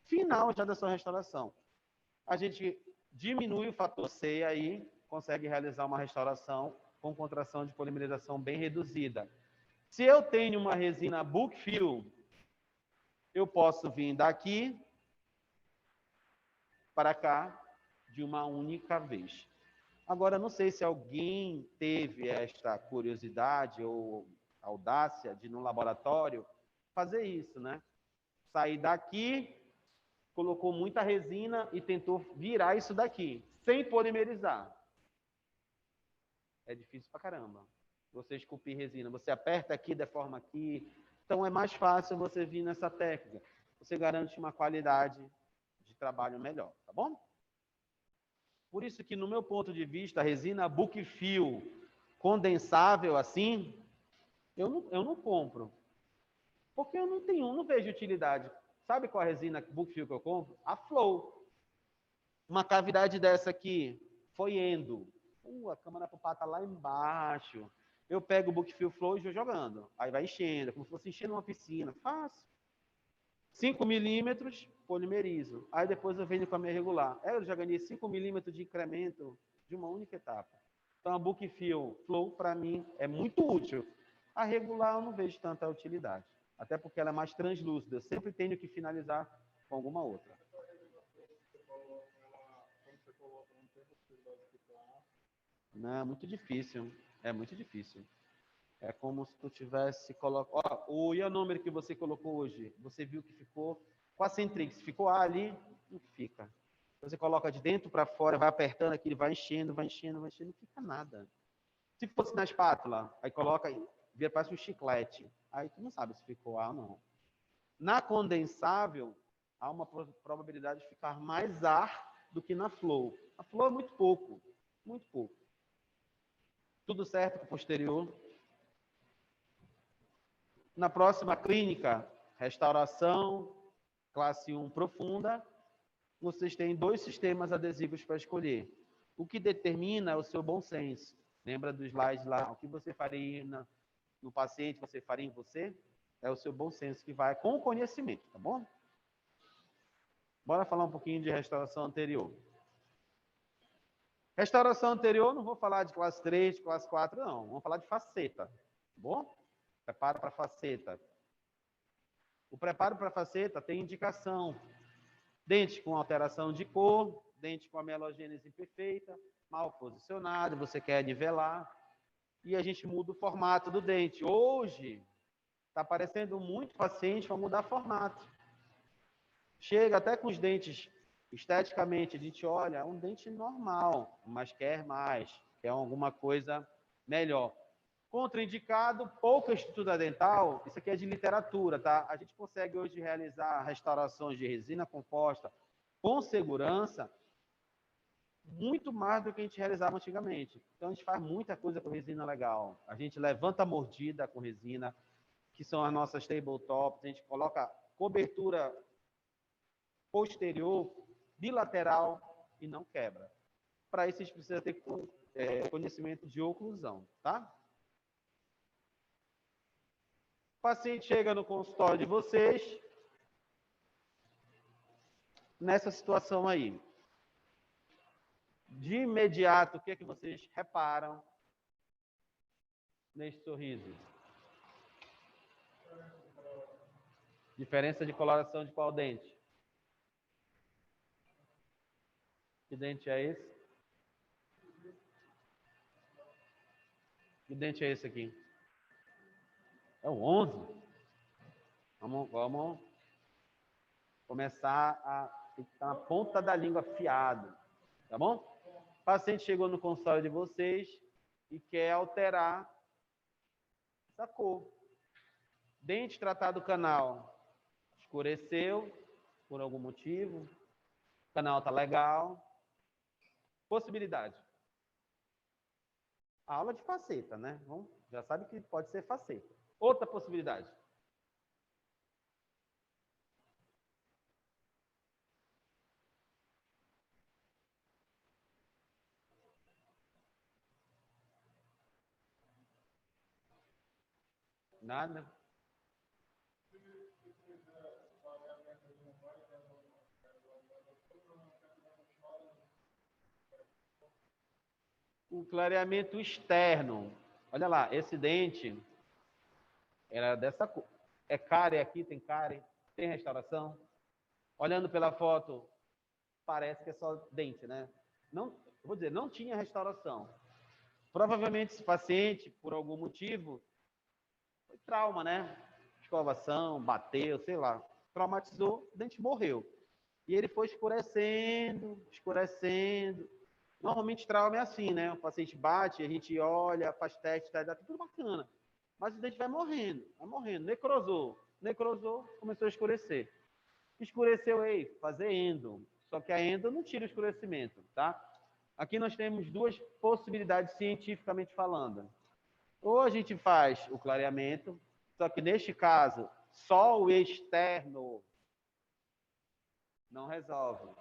final já da sua restauração. A gente diminui o fator C aí, consegue realizar uma restauração com contração de polimerização bem reduzida. Se eu tenho uma resina book fill, eu posso vir daqui para cá de uma única vez. Agora, não sei se alguém teve esta curiosidade ou audácia de, no laboratório, fazer isso, né? Sair daqui, colocou muita resina e tentou virar isso daqui, sem polimerizar. É difícil pra caramba. Você esculpir resina. Você aperta aqui, deforma aqui. Então, é mais fácil você vir nessa técnica. Você garante uma qualidade de trabalho melhor, tá bom? Por isso que, no meu ponto de vista, a resina book fill condensável assim, eu não compro. Porque eu não vejo utilidade. Sabe qual a resina book fill que eu compro? A Flow. Uma cavidade dessa aqui, foi endo. A câmara pulpar está lá embaixo. Eu pego o book fill Flow e vou jogando. Aí vai enchendo, como se fosse enchendo uma piscina. Fácil. 5 milímetros, polimerizo. Aí depois eu venho com a minha regular. Eu já ganhei 5 milímetros de incremento de uma única etapa. Então, a book fill Flow, para mim, é muito útil. A regular eu não vejo tanta utilidade. Até porque ela é mais translúcida. Eu sempre tenho que finalizar com alguma outra. Não, é muito difícil. É muito difícil. É como se tu tivesse colocado... o ionômero que você colocou hoje, você viu que ficou com a Centrix. Ficou ali, não fica. Você coloca de dentro para fora, vai apertando aqui, ele vai enchendo, não fica nada. Se fosse na espátula, aí coloca, vira parece um chiclete. Aí tu não sabe se ficou A ou não. Na condensável, há uma probabilidade de ficar mais ar do que na Flow. A Flow é muito pouco, muito pouco. Tudo certo com o posterior. Na próxima clínica, restauração, classe 1 profunda, vocês têm 2 sistemas adesivos para escolher. O que determina é o seu bom senso. Lembra do slide lá? O que você faria no paciente, você faria em você? É o seu bom senso que vai com o conhecimento, tá bom? Bora falar um pouquinho de restauração anterior. Restauração anterior, não vou falar de classe 3, de classe 4, não. Vamos falar de faceta, tá bom? Preparo para faceta. O preparo para faceta tem indicação. Dente com alteração de cor, dente com a melogênese imperfeita, mal posicionado, você quer nivelar, e a gente muda o formato do dente. Hoje, está aparecendo muito paciente para mudar formato. Chega até com os dentes, esteticamente, a gente olha, é um dente normal, mas quer mais, quer alguma coisa melhor. Contraindicado, pouca estrutura dental, isso aqui é de literatura, tá? A gente consegue hoje realizar restaurações de resina composta com segurança muito mais do que a gente realizava antigamente. Então, a gente faz muita coisa com resina legal. A gente levanta a mordida com resina, que são as nossas tabletops. A gente coloca cobertura posterior, bilateral, e não quebra. Para isso, a gente precisa ter conhecimento de oclusão, tá? O paciente chega no consultório de vocês, nessa situação aí. De imediato, o que é que vocês reparam neste sorriso? Diferença de coloração de qual dente? Que dente é esse? Que dente é esse aqui? É o 11. Vamos começar a ficar na ponta da língua afiado, tá bom? O paciente chegou no consultório de vocês e quer alterar essa cor. Dente tratado canal escureceu por algum motivo. O canal tá legal. Possibilidade. A aula de faceta, né? Já sabe que pode ser faceta. Outra possibilidade. Nada? O clareamento externo. Olha lá, esse dente era dessa cor. É cárie aqui, tem cárie, tem restauração. Olhando pela foto, parece que é só dente, né? Não, vou dizer, não tinha restauração. Provavelmente esse paciente, por algum motivo, foi trauma, né? Escovação, bateu, sei lá. Traumatizou, o dente morreu. E ele foi escurecendo, escurecendo. Normalmente trauma é assim, né? O paciente bate, a gente olha, faz teste, dá tudo bacana. Mas o dente vai morrendo, necrosou. Necrosou, começou a escurecer. Escureceu, fazer endo. Só que a endo não tira o escurecimento, tá? Aqui nós temos duas possibilidades cientificamente falando. Ou a gente faz o clareamento, só que neste caso, só o externo não resolve.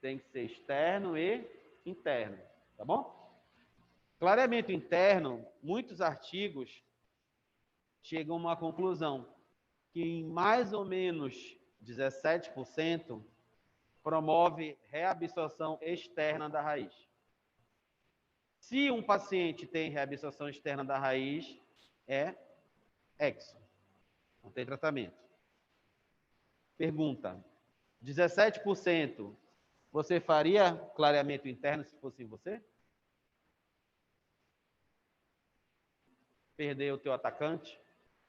Tem que ser externo e interno, tá bom? Clareamento interno, muitos artigos chegam a uma conclusão que em mais ou menos 17% promove reabsorção externa da raiz. Se um paciente tem reabsorção externa da raiz, é exo, não tem tratamento. Pergunta: 17%, você faria clareamento interno se fosse você? Perder o teu atacante?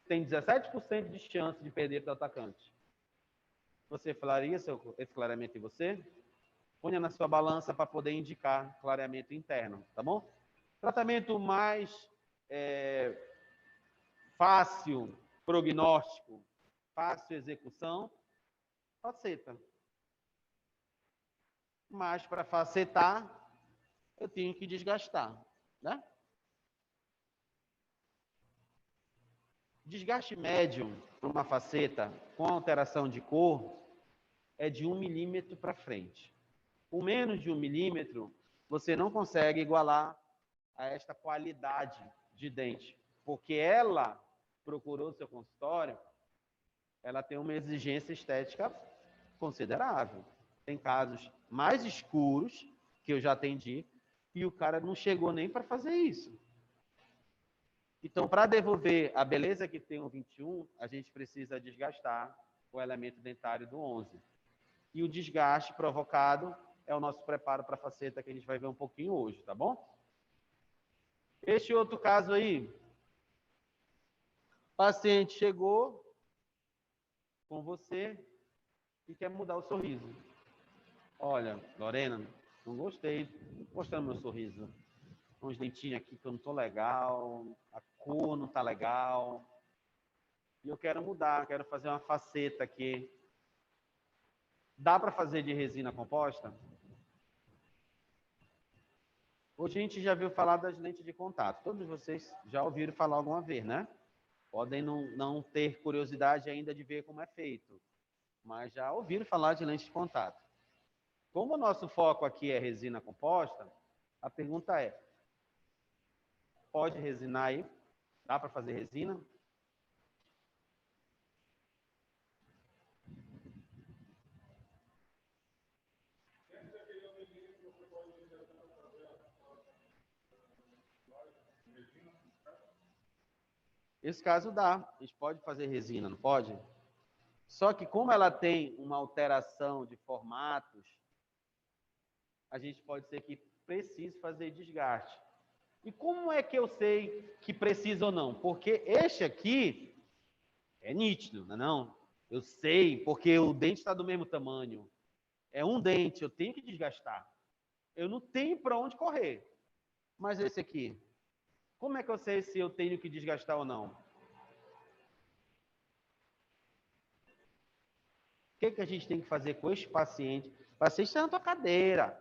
Tem 17% de chance de perder o teu atacante. Você faria esse clareamento em você? Ponha na sua balança para poder indicar clareamento interno, tá bom? Tratamento mais fácil, prognóstico, fácil execução, faceta. Mas para facetar, eu tenho que desgastar, né? Desgaste médio para uma faceta com alteração de cor é de 1 milímetro para frente. Com menos de 1 milímetro, você não consegue igualar a esta qualidade de dente, porque ela procurou seu consultório, ela tem uma exigência estética considerável. Tem casos mais escuros que eu já atendi e o cara não chegou nem para fazer isso. Então, para devolver a beleza que tem o 21, a gente precisa desgastar o elemento dentário do 11. E o desgaste provocado é o nosso preparo para a faceta que a gente vai ver um pouquinho hoje, tá bom? Este outro caso aí, paciente chegou com você e quer mudar o sorriso. Olha, Lorena, não gostei, mostrando meu sorriso. Uns dentinhos aqui que eu não tô legal, a cor não tá legal. E eu quero mudar, quero fazer uma faceta aqui. Dá para fazer de resina composta? Hoje a gente já viu falar das lentes de contato. Todos vocês já ouviram falar alguma vez, né? Podem não ter curiosidade ainda de ver como é feito, mas já ouviram falar de lente de contato. Como o nosso foco aqui é resina composta, a pergunta é: pode resinar aí? Dá para fazer resina? Esse caso dá, a gente pode fazer resina, não pode? Só que como ela tem uma alteração de formatos, a gente pode ser que precise fazer desgaste. E como é que eu sei que precisa ou não? Porque este aqui é nítido, não é não? Eu sei, porque o dente está do mesmo tamanho. É um dente, eu tenho que desgastar. Eu não tenho para onde correr. Mas esse aqui, como é que eu sei se eu tenho que desgastar ou não? O que, que a gente tem que fazer com este paciente? O paciente está na tua cadeira.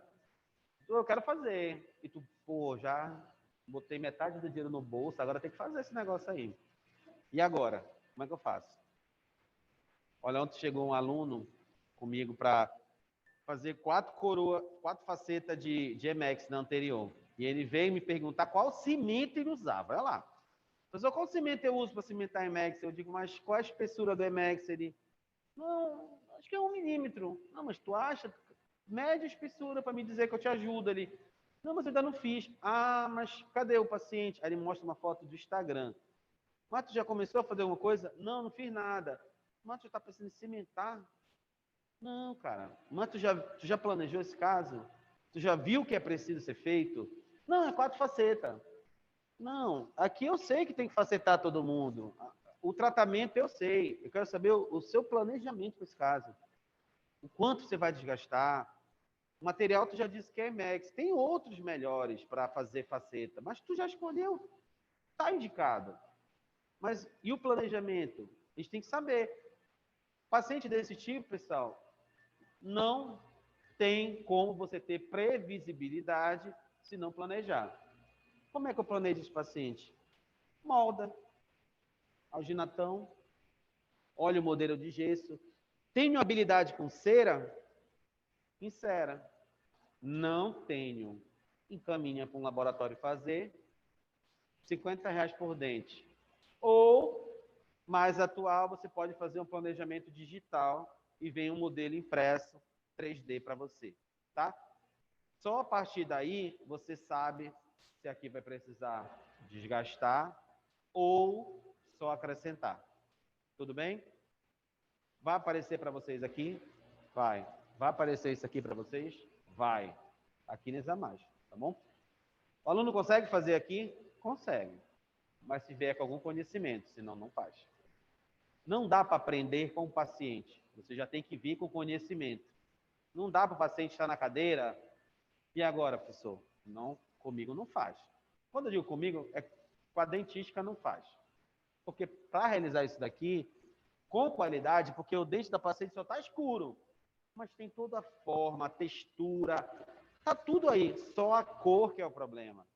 Eu quero fazer. E tu, pô, já botei metade do dinheiro no bolso, agora tem que fazer esse negócio aí. E agora? Como é que eu faço? Olha, ontem chegou um aluno comigo para fazer 4 facetas de Emex na anterior. E ele veio me perguntar qual cimento ele usava. Olha lá. Professor, qual cimento eu uso para cimentar Emex? Eu digo, mas qual a espessura do Emex? Ele, não, acho que é 1 milímetro. Não, mas tu acha? Mede a espessura para me dizer que eu te ajudo. Ele, não, mas eu ainda não fiz. Ah, mas cadê o paciente? Aí ele mostra uma foto do Instagram. Mas tu já começou a fazer alguma coisa? Não, não fiz nada. Mas tu está pensando em cimentar? Não, cara. Mas tu já planejou esse caso? Tu já viu o que é preciso ser feito? Não, é 4 facetas. Não, aqui eu sei que tem que facetar todo mundo. O tratamento eu sei. Eu quero saber o seu planejamento para esse caso. O quanto você vai desgastar. O material tu já disse que é Max. Tem outros melhores para fazer faceta, mas tu já escolheu. Está indicado. Mas e o planejamento? A gente tem que saber. Paciente desse tipo, pessoal, não tem como você ter previsibilidade se não planejar. Como é que eu planejo esse paciente? Molda, alginatão, olha o modelo de gesso. Tenho habilidade com cera? Insera. Não tenho. Encaminha para um laboratório fazer, R$ 50 por dente. Ou, mais atual, você pode fazer um planejamento digital e vem um modelo impresso 3D para você, tá? Só a partir daí você sabe se aqui vai precisar desgastar ou só acrescentar. Tudo bem? Vai aparecer para vocês aqui? Vai. Vai aparecer isso aqui para vocês? Vai. Aqui nessa imagem, tá bom? O aluno consegue fazer aqui? Consegue. Mas se vier com algum conhecimento, senão não faz. Não dá para aprender com o paciente. Você já tem que vir com conhecimento. Não dá para o paciente estar na cadeira. E agora, professor? Não, comigo não faz. Quando eu digo comigo, é com a dentística não faz. Porque para realizar isso daqui, com qualidade, porque o dente da paciente só está escuro, mas tem toda a forma, a textura, tá tudo aí, só a cor que é o problema.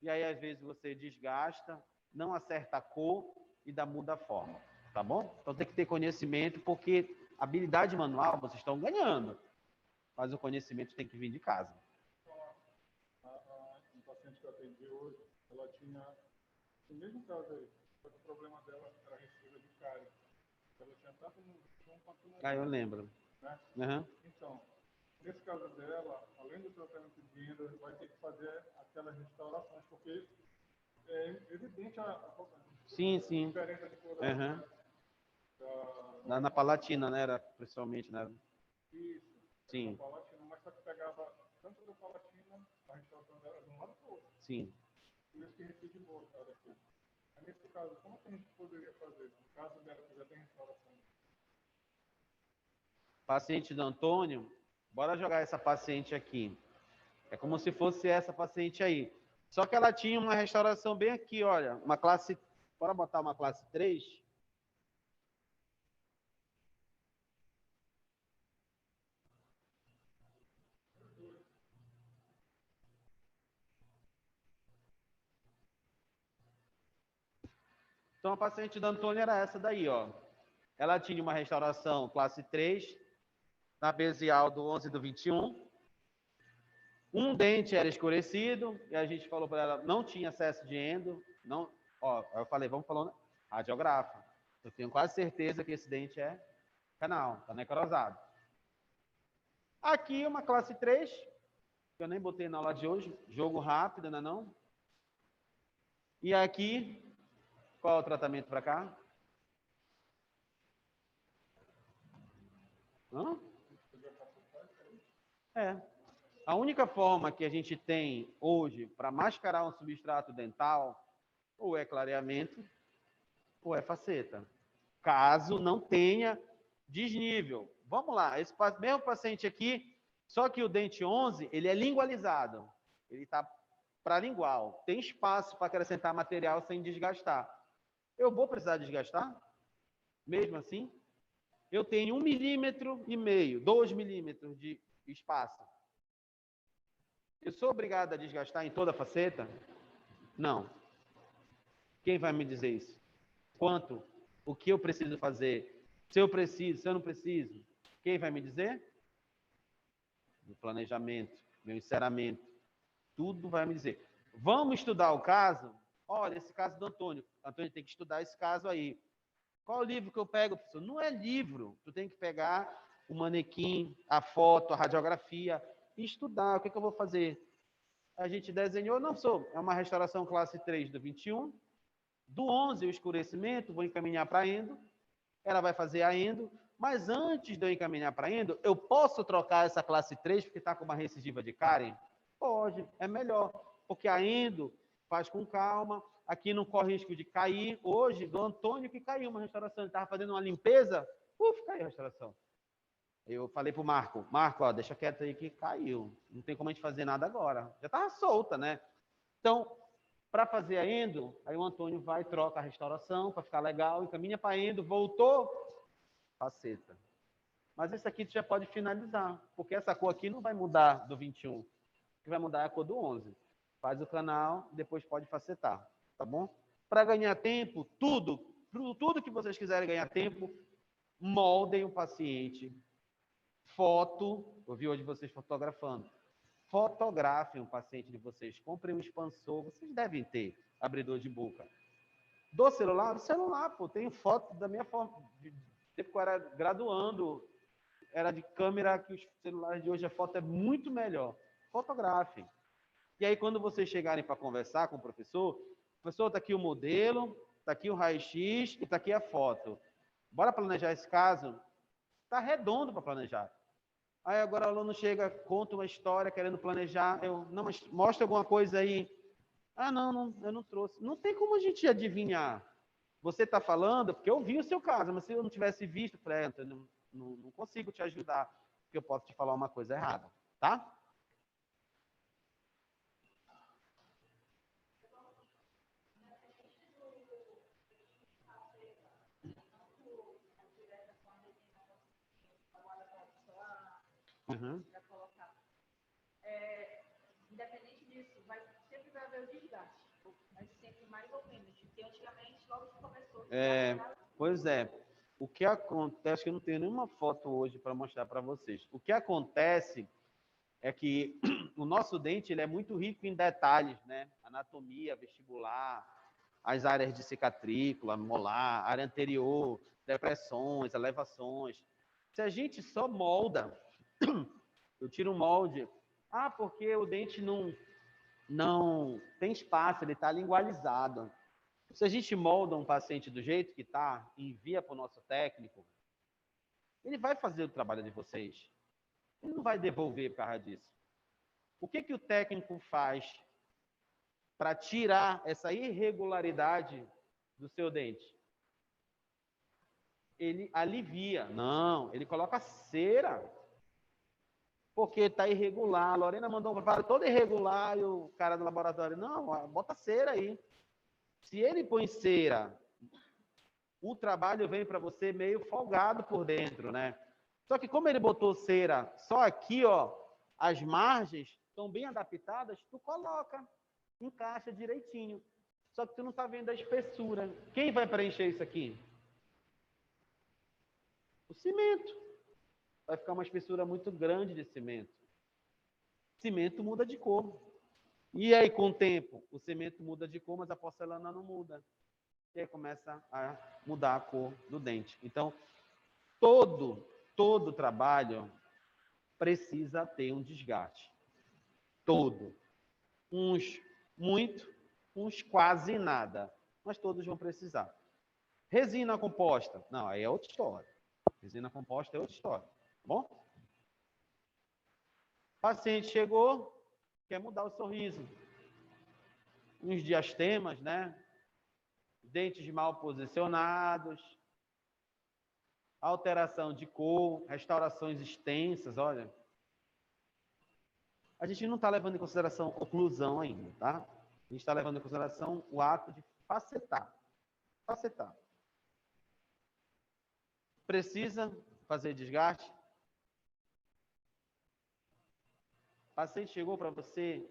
E aí, às vezes, você desgasta, não acerta a cor e muda a forma, tá bom? Então tem que ter conhecimento, porque habilidade manual vocês estão ganhando, mas o conhecimento tem que vir de casa. Um paciente que eu atendi hoje, ela tinha o mesmo caso aí, só que o problema dela era a receita de cárie. Ela tinha tanto no chão quanto no... Ah, eu lembro. Né? Uhum. Então, nesse caso dela, além do tratamento de venda, vai ter que fazer aquelas restaurações, porque é evidente a Sim, sim. diferença de cor Uhum. da Na Palatina, né? Era principalmente, né? isso, Sim. da Palatina, mas só que pegava tanto da Palatina, a restauração dela de um lado para o outro. Sim. Por isso que recebe boa, cara. Aí, nesse caso, como que a gente poderia fazer? No caso dela que já tem restauração. Paciente do Antônio, bora jogar essa paciente aqui. É como se fosse essa paciente aí. Só que ela tinha uma restauração bem aqui, olha, uma classe, bora botar uma classe 3. Então, a paciente da Antônia era essa daí, ó. Ela tinha uma restauração classe 3, na basial do 11 e do 21. Um dente era escurecido, e a gente falou para ela, não tinha acesso de endo. Não, ó, eu falei, vamos falando, radiografa. Eu tenho quase certeza que esse dente é canal, está necrosado. Aqui uma classe 3, que eu nem botei na aula de hoje, jogo rápido, não é não? E aqui, qual é o tratamento para cá? Hã? É. A única forma que a gente tem hoje para mascarar um substrato dental ou é clareamento ou é faceta. Caso não tenha desnível. Vamos lá, esse mesmo paciente aqui, só que o dente 11, ele é lingualizado. Ele está para lingual. Tem espaço para acrescentar material sem desgastar. Eu vou precisar desgastar? Mesmo assim? Eu tenho 1,5 milímetro, 2 milímetros de espaço. Eu sou obrigado a desgastar em toda a faceta? Não. Quem vai me dizer isso? Quanto? O que eu preciso fazer? Se eu preciso, se eu não preciso? Quem vai me dizer? O planejamento, meu enceramento. Tudo vai me dizer. Vamos estudar o caso? Olha, esse caso do Antônio. Antônio tem que estudar esse caso aí. Qual o livro que eu pego, professor? Não é livro. Tu tem que pegar o manequim, a foto, a radiografia e estudar. O que eu vou fazer? A gente desenhou, não sou, é uma restauração classe 3 do 21. Do 11, o escurecimento, vou encaminhar para a endo. Ela vai fazer a endo. Mas antes de eu encaminhar para a endo, eu posso trocar essa classe 3 porque está com uma recidiva de cárie? Pode, é melhor. Porque a endo faz com calma. Aqui não corre risco de cair. Hoje, do Antônio que caiu uma restauração. Ele estava fazendo uma limpeza, caiu a restauração. Eu falei para o Marco, ó, deixa quieto aí que caiu. Não tem como a gente fazer nada agora. Já estava solta, né? Então, para fazer a endo, aí o Antônio vai, troca a restauração para ficar legal, encaminha para a endo, voltou, faceta. Mas isso aqui tu já pode finalizar, porque essa cor aqui não vai mudar do 21. O que vai mudar é a cor do 11. Faz o canal, depois pode facetar, tá bom? Para ganhar tempo, tudo que vocês quiserem ganhar tempo, moldem o paciente. Foto, eu vi hoje vocês fotografando. Fotografem o paciente de vocês. Comprem um expansor, vocês devem ter abridor de boca. Do celular? Do celular, pô. Tenho foto da minha forma. Tempo que eu era graduando, era de câmera, que os celulares de hoje a foto é muito melhor. Fotografem. E aí, quando vocês chegarem para conversar com o professor, está aqui o modelo, está aqui o raio-x e está aqui a foto. Bora planejar esse caso? Está redondo para planejar. Aí agora o aluno chega, conta uma história querendo planejar. Não, mas mostra alguma coisa aí. Ah, não, eu não trouxe. Não tem como a gente adivinhar. Você está falando, porque eu vi o seu caso, mas se eu não tivesse visto, eu falei, não consigo te ajudar, porque eu posso te falar uma coisa errada, tá? Uhum. Independente disso, sempre vai haver o desgaste, mas sempre mais ou menos, porque antigamente, logo que começou... Pois é. O que acontece, que eu não tenho nenhuma foto hoje para mostrar para vocês. O que acontece é que o nosso dente ele é muito rico em detalhes, né? Anatomia, vestibular, as áreas de cicatrícula, molar, área anterior, depressões, elevações. Se a gente só molda, eu tiro um molde, porque o dente não tem espaço, ele está lingualizado. Se a gente molda um paciente do jeito que está e envia para o nosso técnico, ele vai fazer o trabalho de vocês. Ele não vai devolver por causa disso. O que o técnico faz para tirar essa irregularidade do seu dente? Ele alivia. Não, ele coloca cera. Porque está irregular. A Lorena mandou um preparo todo irregular e o cara do laboratório, não, bota cera aí. Se ele põe cera, o trabalho vem para você meio folgado por dentro, né? Só que como ele botou cera só aqui, ó, as margens estão bem adaptadas, tu coloca, encaixa direitinho. Só que tu não está vendo a espessura. Quem vai preencher isso aqui? O cimento. Vai ficar uma espessura muito grande de cimento. Cimento muda de cor. E aí, com o tempo, o cimento muda de cor, mas a porcelana não muda. E aí começa a mudar a cor do dente. Então, todo trabalho precisa ter um desgaste. Todo. Uns muito, uns quase nada. Mas todos vão precisar. Resina composta. Não, aí é outra história. Resina composta é outra história. Tá bom? O paciente chegou, quer mudar o sorriso. Uns diastemas, né? Dentes mal posicionados, alteração de cor, restaurações extensas, olha. A gente não está levando em consideração oclusão ainda, tá? A gente está levando em consideração o ato de facetar. Facetar. Precisa fazer desgaste? O paciente chegou para você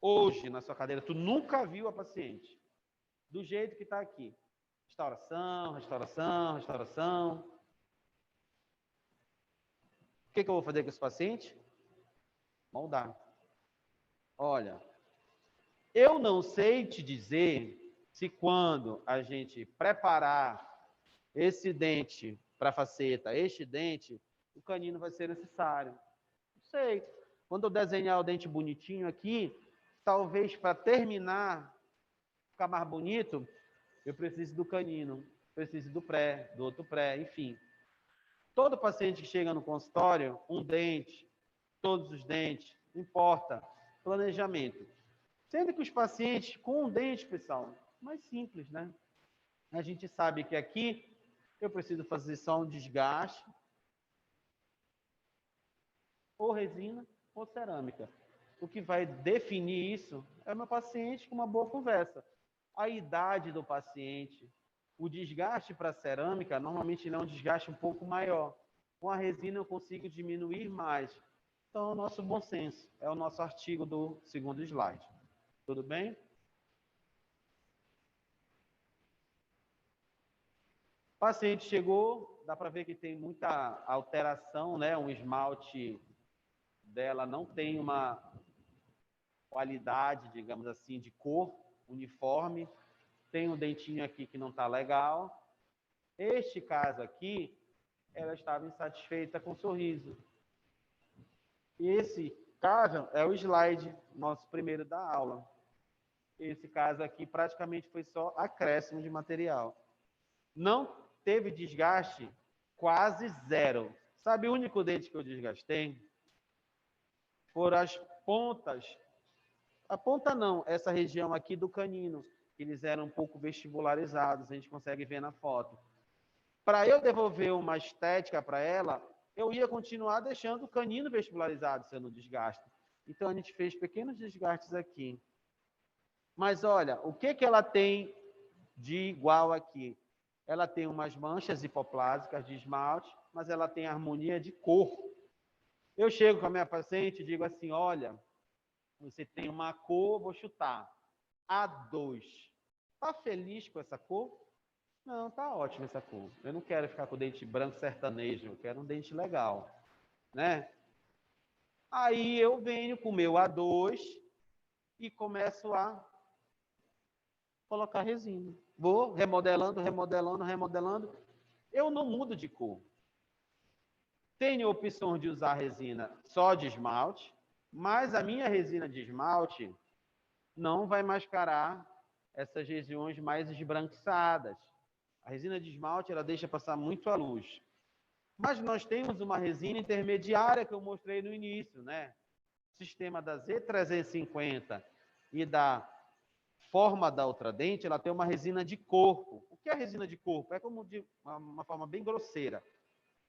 hoje na sua cadeira, tu nunca viu a paciente. Do jeito que está aqui. Restauração, restauração, restauração. O que eu vou fazer com esse paciente? Moldar. Olha, eu não sei te dizer se quando a gente preparar esse dente para faceta, este dente, o canino vai ser necessário. Não sei. Quando eu desenhar o dente bonitinho aqui, talvez para terminar, ficar mais bonito, eu preciso do canino, preciso do pré, do outro pré, enfim. Todo paciente que chega no consultório, um dente, todos os dentes, não importa, planejamento. Sendo que os pacientes com um dente, pessoal, mais simples, né? A gente sabe que aqui eu preciso fazer só um desgaste, ou resina, ou cerâmica. O que vai definir isso é o meu paciente com uma boa conversa. A idade do paciente, o desgaste para a cerâmica, normalmente não é um desgaste um pouco maior. Com a resina eu consigo diminuir mais. Então, é o nosso bom senso, é o nosso artigo do segundo slide. Tudo bem? O paciente chegou, dá para ver que tem muita alteração, né? Um esmalte dela não tem uma qualidade, digamos assim, de cor uniforme. Tem um dentinho aqui que não está legal. Este caso aqui, ela estava insatisfeita com o sorriso. E esse caso é o slide, nosso primeiro da aula. Esse caso aqui praticamente foi só acréscimo de material. Não teve desgaste, quase zero. Sabe o único dente que eu desgastei? Foram as pontas. A ponta não, essa região aqui do canino. Eles eram um pouco vestibularizados, a gente consegue ver na foto. Para eu devolver uma estética para ela, eu ia continuar deixando o canino vestibularizado, sendo desgaste. Então, a gente fez pequenos desgastes aqui. Mas, olha, o que ela tem de igual aqui? Ela tem umas manchas hipoplásicas de esmalte, mas ela tem harmonia de cor. Eu chego com a minha paciente e digo assim, olha, você tem uma cor, vou chutar, A2. Está feliz com essa cor? Não, tá ótima essa cor. Eu não quero ficar com o dente branco sertanejo, eu quero um dente legal, né? Aí eu venho com o meu A2 e começo a colocar resina. Vou remodelando, remodelando, remodelando. Eu não mudo de cor. Tenho opções de usar resina só de esmalte, mas a minha resina de esmalte não vai mascarar essas regiões mais esbranquiçadas. A resina de esmalte, ela deixa passar muito a luz. Mas nós temos uma resina intermediária que eu mostrei no início, né? O sistema da Z350 e da forma da Ultradente, ela tem uma resina de corpo. O que é resina de corpo? É como de uma forma bem grosseira.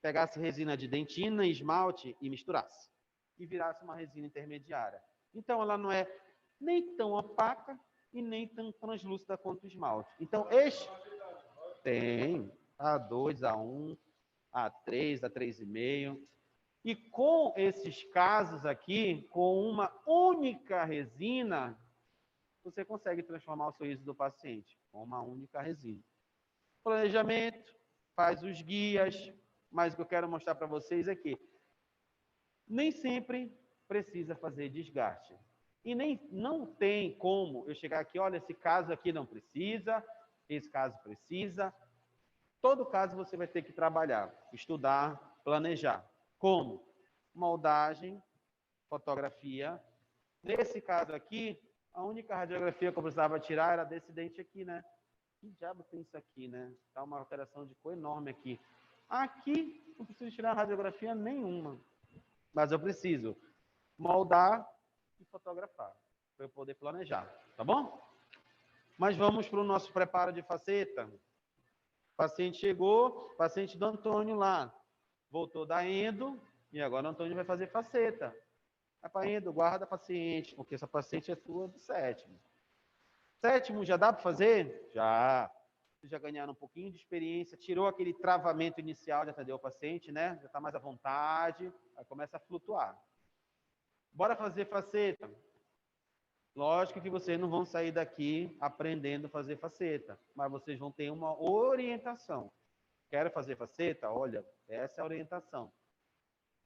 Pegasse resina de dentina, esmalte e misturasse. E virasse uma resina intermediária. Então, ela não é nem tão opaca e nem tão translúcida quanto o esmalte. Então, este tem A2, A1, A3, A3,5. E com esses casos aqui, com uma única resina, você consegue transformar o sorriso do paciente com uma única resina. Planejamento, faz os guias, mas o que eu quero mostrar para vocês é que nem sempre precisa fazer desgaste. E nem não tem como eu chegar aqui, olha, esse caso aqui não precisa, esse caso precisa. Todo caso você vai ter que trabalhar, estudar, planejar. Como? Moldagem, fotografia. Nesse caso aqui, a única radiografia que eu precisava tirar era desse dente aqui, né? Que diabo tem isso aqui, né? Tá uma alteração de cor enorme aqui. Aqui, não preciso tirar radiografia nenhuma. Mas eu preciso moldar e fotografar, para eu poder planejar, tá bom? Mas vamos para o nosso preparo de faceta. O paciente chegou, paciente do Antônio lá, voltou da endo, e agora o Antônio vai fazer faceta. Vai para endo, guarda a paciente, porque essa paciente é sua do sétimo. Sétimo, já dá para fazer? Já. Vocês já ganharam um pouquinho de experiência, tirou aquele travamento inicial de atender o paciente, né? Já está mais à vontade, aí começa a flutuar. Bora fazer faceta. Lógico que vocês não vão sair daqui aprendendo a fazer faceta, mas vocês vão ter uma orientação. Quero fazer faceta? Olha, essa é a orientação.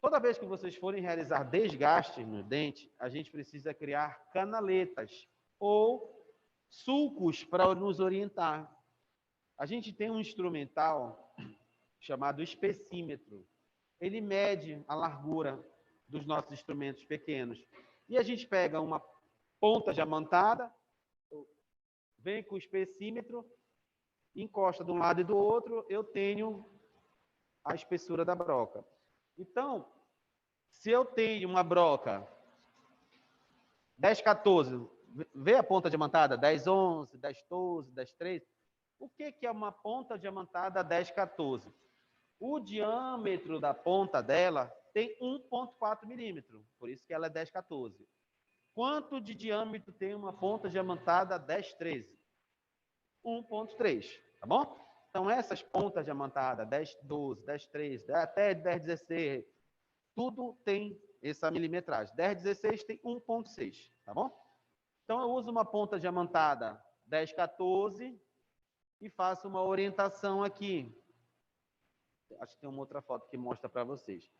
Toda vez que vocês forem realizar desgastes no dente, a gente precisa criar canaletas ou sulcos para nos orientar. A gente tem um instrumental chamado espessímetro. Ele mede a largura dos nossos instrumentos pequenos. E a gente pega uma ponta diamantada, vem com o espessímetro, encosta de um lado e do outro, eu tenho a espessura da broca. Então, se eu tenho uma broca 10-14, vê a ponta diamantada? 10-11, 10-12, 10-13. O que é uma ponta diamantada 10-14? O diâmetro da ponta dela tem 1,4 milímetro, por isso que ela é 10-14. Quanto de diâmetro tem uma ponta diamantada 10-13? 1,3, tá bom? Então, essas pontas diamantadas, 10-12, 10-13, até 10-16, tudo tem essa milimetragem. 10-16 tem 1,6, tá bom? Então, eu uso uma ponta diamantada 10-14 e faço uma orientação aqui. Acho que tem uma outra foto que mostra para vocês.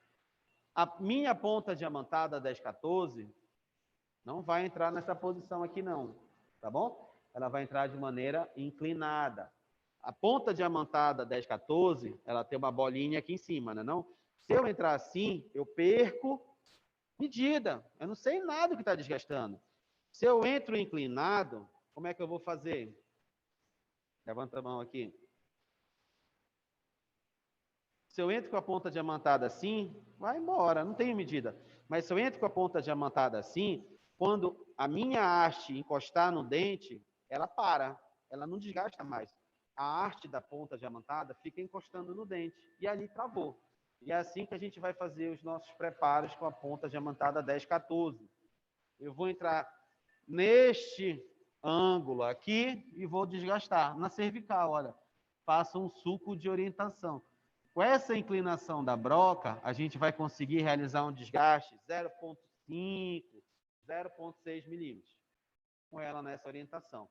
A minha ponta diamantada 10-14 não vai entrar nessa posição aqui, não, tá bom? Ela vai entrar de maneira inclinada. A ponta diamantada 10-14, ela tem uma bolinha aqui em cima, né, não? Se eu entrar assim, eu perco medida. Eu não sei nada que está desgastando. Se eu entro inclinado, como é que eu vou fazer? Levanta a mão aqui. Se eu entro com a ponta diamantada assim, vai embora, não tenho medida. Mas se eu entro com a ponta diamantada assim, quando a minha haste encostar no dente, ela para, ela não desgasta mais. A haste da ponta diamantada fica encostando no dente, e ali travou. E é assim que a gente vai fazer os nossos preparos com a ponta diamantada 10-14. Eu vou entrar neste ângulo aqui e vou desgastar. Na cervical, olha, faço um sulco de orientação. Com essa inclinação da broca, a gente vai conseguir realizar um desgaste 0,5, 0,6 milímetros, com ela nessa orientação.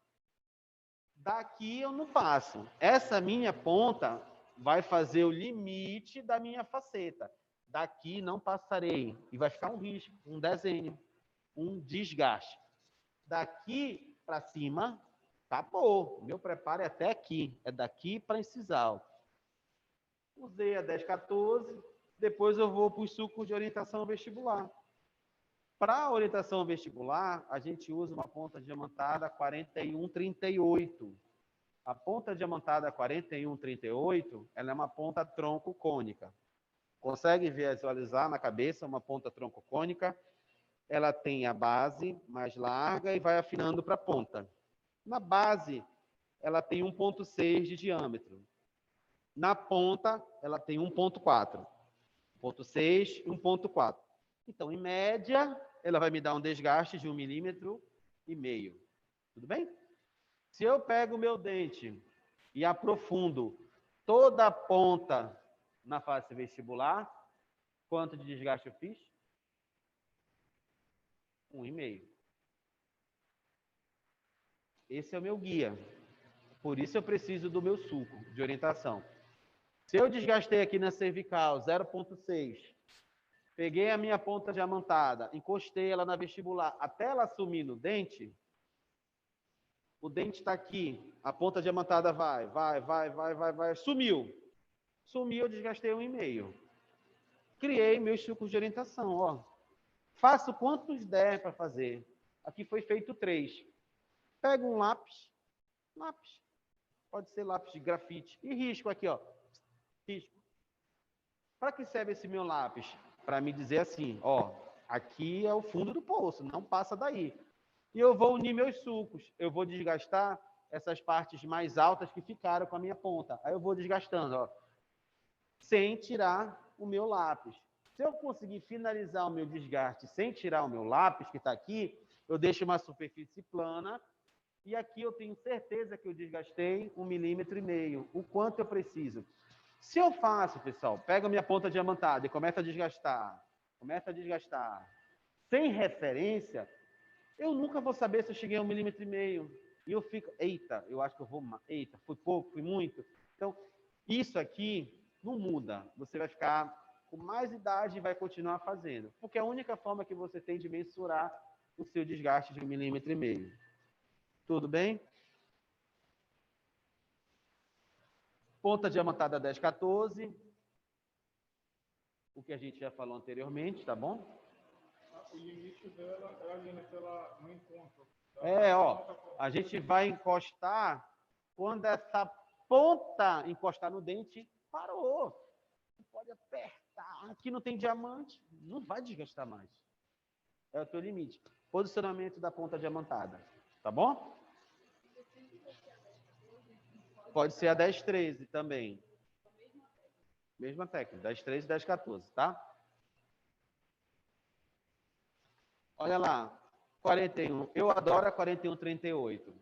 Daqui eu não passo. Essa minha ponta vai fazer o limite da minha faceta. Daqui não passarei. E vai ficar um risco, um desenho, um desgaste. Daqui para cima, acabou. O meu preparo é até aqui. É daqui para incisal. Usei a 10-14, depois eu vou para os sulcos de orientação vestibular. Para a orientação vestibular, a gente usa uma ponta diamantada 41-38. A ponta diamantada 41-38, ela é uma ponta tronco cônica. Consegue visualizar na cabeça uma ponta tronco cônica? Ela tem a base mais larga e vai afinando para a ponta. Na base, ela tem 1,6 de diâmetro. Na ponta, ela tem 1,4. 1,6 e 1,4. Então, em média, ela vai me dar um desgaste de 1,5 mm. Tudo bem? Se eu pego o meu dente e aprofundo toda a ponta na face vestibular, quanto de desgaste eu fiz? 1,5. esse é o meu guia. Por isso eu preciso do meu suco de orientação. Se eu desgastei aqui na cervical 0,6, peguei a minha ponta diamantada, encostei ela na vestibular, até ela sumir no dente, o dente está aqui, a ponta diamantada vai, sumiu. Sumiu, eu desgastei 1,5. Criei meus sucos de orientação, ó. Faço quantos der para fazer. Aqui foi feito 3. Pego um lápis, pode ser lápis de grafite, e risco aqui, ó. Risco. Para que serve esse meu lápis? Para me dizer assim, ó, aqui é o fundo do poço, não passa daí. E eu vou unir meus sucos, eu vou desgastar essas partes mais altas que ficaram com a minha ponta. Aí eu vou desgastando, ó, sem tirar o meu lápis. Se eu conseguir finalizar o meu desgaste sem tirar o meu lápis, que está aqui, eu deixo uma superfície plana, e aqui eu tenho certeza que eu desgastei 1,5 milímetros. O quanto eu preciso? Se eu faço, pessoal, pego a minha ponta diamantada e começo a desgastar, sem referência, eu nunca vou saber se eu cheguei a 1,5 milímetros. E eu fico, eita, eu acho que eu vou, eita, fui pouco, fui muito. Então, isso aqui não muda. Você vai ficar com mais idade e vai continuar fazendo. Porque é a única forma que você tem de mensurar o seu desgaste de 1,5 milímetros. Tudo bem? Ponta diamantada 10, 14. O que a gente já falou anteriormente, tá bom? O limite dela é ali naquela, no encontro. Ó, a gente vai encostar quando essa ponta encostar no dente, parou. Você pode apertar. Aqui não tem diamante, não vai desgastar mais. É o teu limite. Posicionamento da ponta diamantada, tá bom? Pode ser a 10, 13 também. Mesma técnica, 10, 13 e 10, 14, tá? Olha lá, 41. Eu adoro a 41, 38.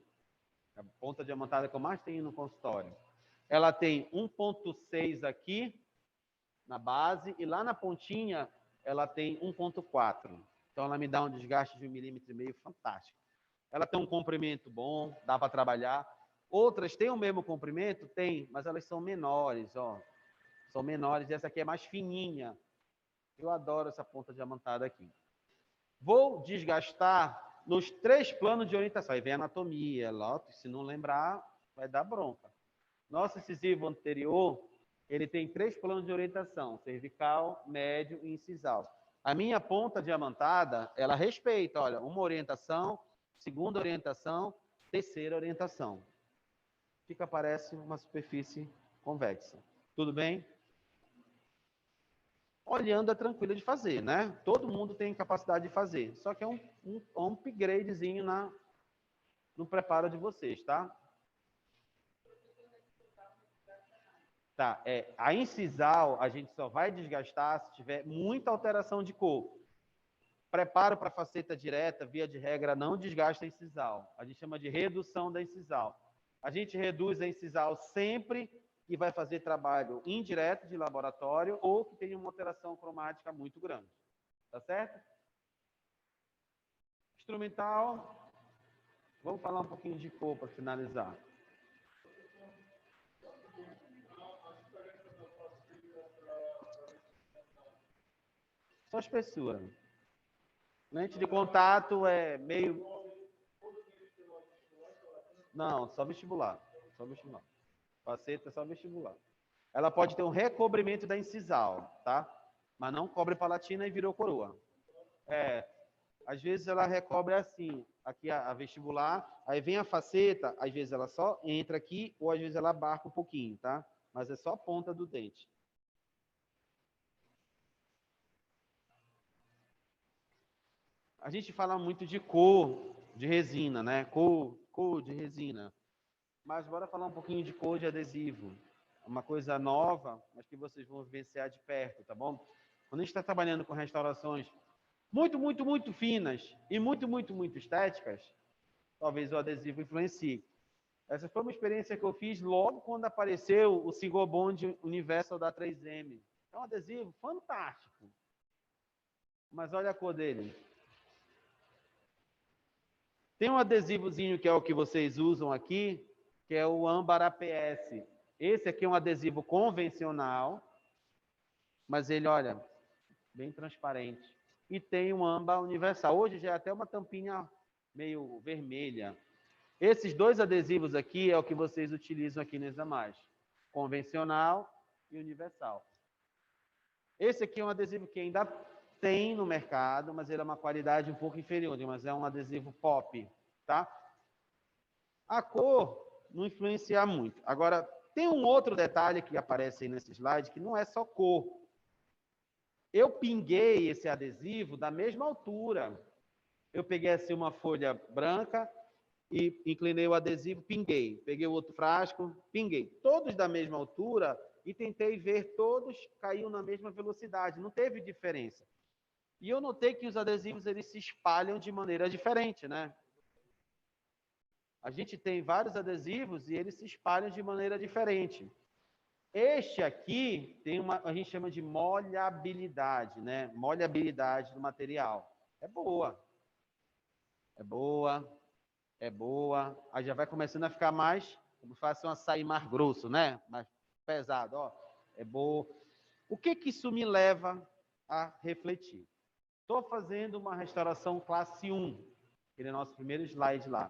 A ponta diamantada que eu mais tenho no consultório. Ela tem 1,6 aqui na base e lá na pontinha ela tem 1,4. Então ela me dá um desgaste de 1,5 milímetros fantástico. Ela tem um comprimento bom, dá para trabalhar. Outras têm o mesmo comprimento? Tem, mas elas são menores, ó. São menores e essa aqui é mais fininha. Eu adoro essa ponta diamantada aqui. Vou desgastar nos 3 planos de orientação. Aí vem a anatomia, se não lembrar, vai dar bronca. Nosso incisivo anterior, ele tem 3 planos de orientação, cervical, médio e incisal. A minha ponta diamantada, ela respeita, olha, uma orientação, segunda orientação, terceira orientação. Fica, parece uma superfície convexa. Tudo bem? Olhando é tranquilo de fazer, né? Todo mundo tem capacidade de fazer, só que é um upgradezinho no preparo de vocês, tá? Tá, a incisal a gente só vai desgastar se tiver muita alteração de cor. Preparo para faceta direta, via de regra, não desgasta a incisal. A gente chama de redução da incisal. A gente reduz a incisal sempre que vai fazer trabalho indireto de laboratório ou que tenha uma alteração cromática muito grande. Tá certo? Instrumental. Vamos falar um pouquinho de cor para finalizar. Só espessura. Lente de contato é meio... Não, só vestibular. Só vestibular. Faceta é só vestibular. Ela pode ter um recobrimento da incisal, tá? Mas não cobre palatina e virou coroa. Às vezes ela recobre assim, aqui a vestibular, aí vem a faceta, às vezes ela só entra aqui, ou às vezes ela abarca um pouquinho, tá? Mas é só a ponta do dente. A gente fala muito de cor de resina, né? Cor de resina. Mas bora falar um pouquinho de cor de adesivo. Uma coisa nova, mas que vocês vão vivenciar de perto, tá bom? Quando a gente está trabalhando com restaurações muito finas e muito estéticas, talvez o adesivo influencie. Essa foi uma experiência que eu fiz logo quando apareceu o Single Bond Universal da 3M. É um adesivo fantástico. Mas olha a cor dele. Tem um adesivozinho que é o que vocês usam aqui, que é o âmbar APS. Esse aqui é um adesivo convencional, mas ele, olha, bem transparente. E tem um âmbar universal. Hoje já é até uma tampinha meio vermelha. Esses dois adesivos aqui é o que vocês utilizam aqui no Examage. Convencional e universal. Esse aqui é um adesivo que ainda tem no mercado, mas ele é uma qualidade um pouco inferior, mas é um adesivo pop, tá? A cor não influencia muito. Agora, tem um outro detalhe que aparece aí nesse slide, que não é só cor. Eu pinguei esse adesivo da mesma altura. Eu peguei assim uma folha branca e inclinei o adesivo, pinguei. Peguei o outro frasco, pinguei. Todos da mesma altura e tentei ver todos caíam na mesma velocidade. Não teve diferença. E eu notei que os adesivos eles se espalham de maneira diferente, né? A gente tem vários adesivos e eles se espalham de maneira diferente. Este aqui tem a gente chama de molhabilidade, né? Molhabilidade do material. É boa. É boa. É boa. Aí já vai começando a ficar mais, como se fosse um açaí mais grosso, né? Mais pesado, ó. É boa. O que isso me leva a refletir? Estou fazendo uma restauração classe 1, aquele nosso primeiro slide lá.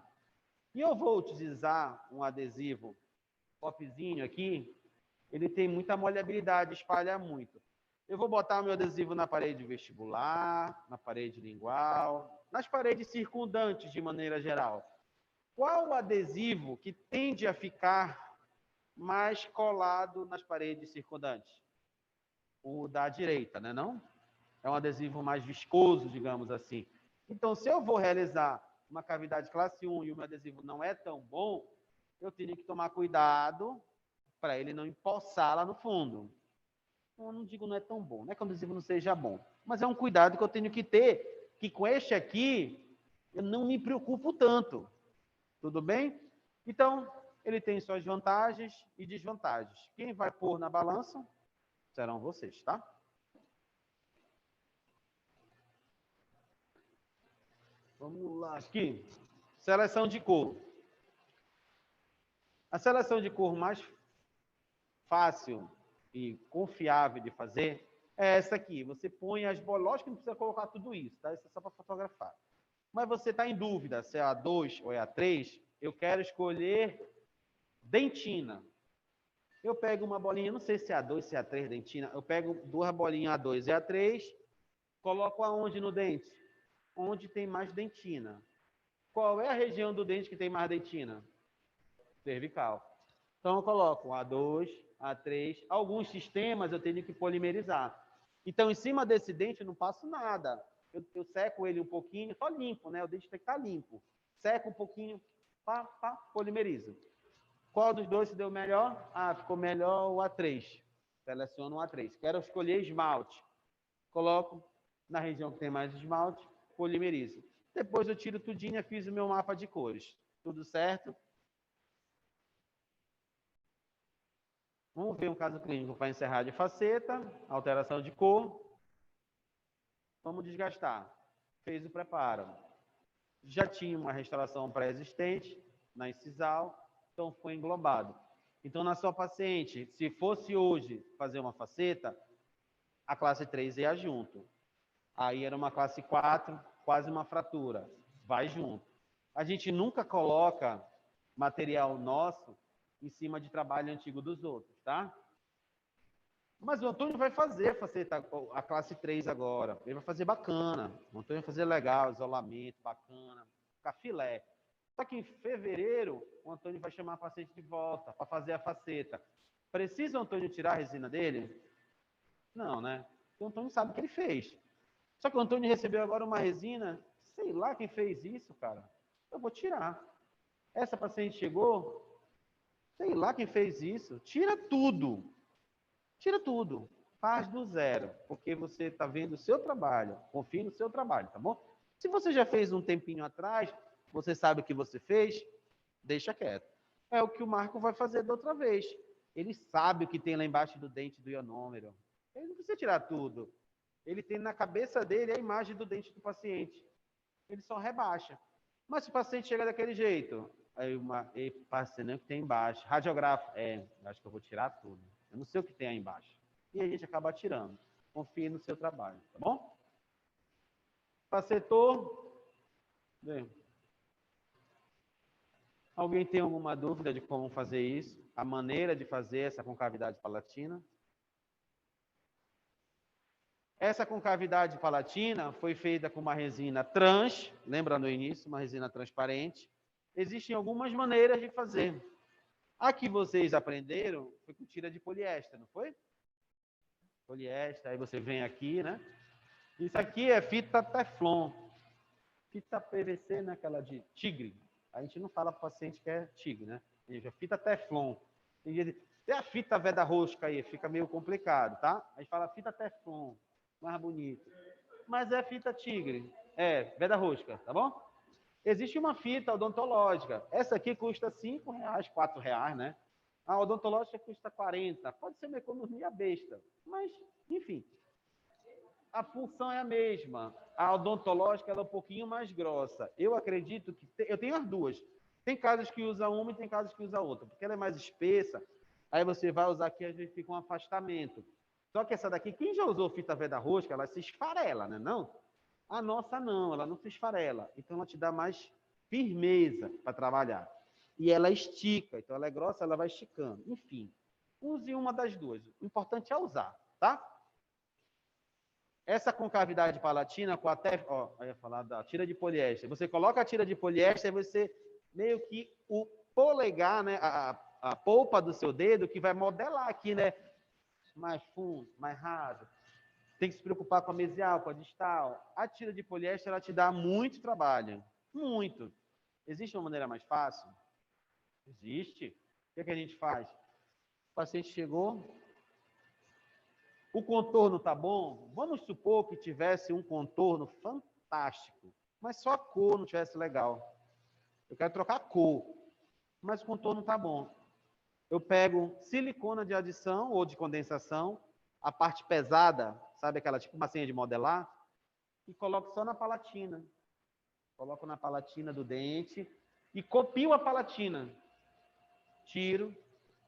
E eu vou utilizar um adesivo popzinho aqui, ele tem muita molhabilidade, espalha muito. Eu vou botar o meu adesivo na parede vestibular, na parede lingual, nas paredes circundantes, de maneira geral. Qual o adesivo que tende a ficar mais colado nas paredes circundantes? O da direita, né, não? É um adesivo mais viscoso, digamos assim. Então, se eu vou realizar uma cavidade classe 1 e o meu adesivo não é tão bom, eu tenho que tomar cuidado para ele não empoçar lá no fundo. Eu não digo não é tão bom, não é que o adesivo não seja bom, mas é um cuidado que eu tenho que ter, que com este aqui, eu não me preocupo tanto. Tudo bem? Então, ele tem suas vantagens e desvantagens. Quem vai pôr na balança serão vocês, tá? Vamos lá, aqui. Seleção de cor. A seleção de cor mais fácil e confiável de fazer é essa aqui. Você põe as bolas. Lógico que não precisa colocar tudo isso, tá? Isso é só para fotografar. Mas você está em dúvida se é A2 ou é A3, eu quero escolher dentina. Eu pego uma bolinha, não sei se é A2, se é A3 dentina, eu pego duas bolinhas A2 e A3, coloco aonde no dente? Onde tem mais dentina. Qual é a região do dente que tem mais dentina? Cervical. Então, eu coloco A2, A3. Alguns sistemas eu tenho que polimerizar. Então, em cima desse dente, eu não passo nada. Eu seco ele um pouquinho, só limpo, né? O dente tem que estar limpo. Seco um pouquinho, pá, polimerizo. Qual dos dois se deu melhor? Ah, ficou melhor o A3. Seleciono o A3. Quero escolher esmalte. Coloco na região que tem mais esmalte, polimerizo. Depois eu tiro tudinho e fiz o meu mapa de cores. Tudo certo? Vamos ver um caso clínico para encerrar de faceta, alteração de cor. Vamos desgastar. Fez o preparo. Já tinha uma restauração pré-existente na incisal, então foi englobado. Então, na sua paciente, se fosse hoje fazer uma faceta, a classe 3 ia junto. Aí era uma classe 4, quase uma fratura. Vai junto. A gente nunca coloca material nosso em cima de trabalho antigo dos outros, tá? Mas o Antônio vai fazer a faceta, a classe 3 agora. Ele vai fazer bacana. O Antônio vai fazer legal, isolamento, bacana, ficar filé. Só que em fevereiro, o Antônio vai chamar a paciente de volta para fazer a faceta. Precisa o Antônio tirar a resina dele? Não, né? O Antônio sabe o que ele fez. Só que o Antônio recebeu agora uma resina, sei lá quem fez isso, cara. Eu vou tirar. Essa paciente chegou, sei lá quem fez isso. Tira tudo. Tira tudo. Faz do zero. Porque você está vendo o seu trabalho. Confie no seu trabalho, tá bom? Se você já fez um tempinho atrás, você sabe o que você fez, deixa quieto. É o que o Marco vai fazer da outra vez. Ele sabe o que tem lá embaixo do dente do ionômero. Ele não precisa tirar tudo. Ele tem na cabeça dele a imagem do dente do paciente. Ele só rebaixa. Mas se o paciente chega daquele jeito, aí paciente, o que tem embaixo? Radiográfico, acho que eu vou tirar tudo. Eu não sei o que tem aí embaixo. E a gente acaba tirando. Confie no seu trabalho, tá bom? Facetor. Bem, alguém tem alguma dúvida de como fazer isso? A maneira de fazer essa concavidade palatina? Essa concavidade palatina foi feita com uma resina trans, lembra no início, uma resina transparente. Existem algumas maneiras de fazer. A que vocês aprenderam foi com tira de poliéster, não foi? Poliéster, aí você vem aqui, né? Isso aqui é fita Teflon. Fita PVC, né? Aquela de tigre. A gente não fala para o paciente que é tigre, né? A gente fita Teflon. Tem a fita veda rosca aí, fica meio complicado, tá? A gente fala fita Teflon, mais bonito. Mas é fita tigre. Veda rosca, tá bom? Existe uma fita odontológica. Essa aqui custa R$5, R$4, né? A odontológica custa 40. Pode ser uma economia besta. Mas, enfim. A função é a mesma. A odontológica ela é um pouquinho mais grossa. Eu acredito que... Eu tenho as duas. Tem casos que usa uma e tem casos que usa outra. Porque ela é mais espessa. Aí você vai usar aqui, a gente fica um afastamento. Só que essa daqui, quem já usou fita veda rosca, ela se esfarela, né? Não? A nossa não, ela não se esfarela. Então, ela te dá mais firmeza para trabalhar. E ela estica. Então, ela é grossa, ela vai esticando. Enfim, use uma das duas. O importante é usar, tá? Essa concavidade palatina, com até... eu ia falar da tira de poliéster. Você coloca a tira de poliéster e você meio que o polegar, né? A polpa do seu dedo que vai modelar aqui, né? Mais fundo, mais raso. Tem que se preocupar com a mesial, com a distal. A tira de poliéster, ela te dá muito trabalho. Muito. Existe uma maneira mais fácil? Existe. O que a gente faz? O paciente chegou, o contorno tá bom? Vamos supor que tivesse um contorno fantástico, mas só a cor não tivesse legal. Eu quero trocar a cor, mas o contorno tá bom. Eu pego silicona de adição ou de condensação, a parte pesada, sabe aquela tipo massinha de modelar, e coloco só na palatina. Coloco na palatina do dente e copio a palatina. Tiro,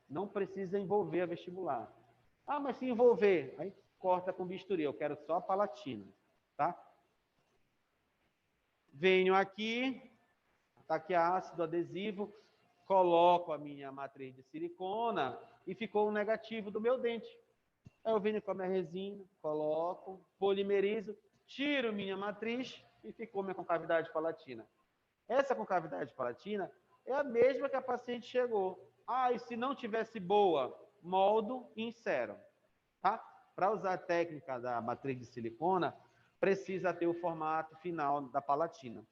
não precisa envolver a vestibular. Ah, mas se envolver, aí corta com bisturi, eu quero só a palatina, tá? Venho aqui, ataque ácido adesivo, coloco a minha matriz de silicona e ficou um negativo do meu dente. Aí eu venho com a minha resina, coloco, polimerizo, tiro minha matriz e ficou minha concavidade palatina. Essa concavidade palatina é a mesma que a paciente chegou. Ah, e se não tivesse boa, moldo e insero. Tá? Para usar a técnica da matriz de silicona, precisa ter o formato final da palatina.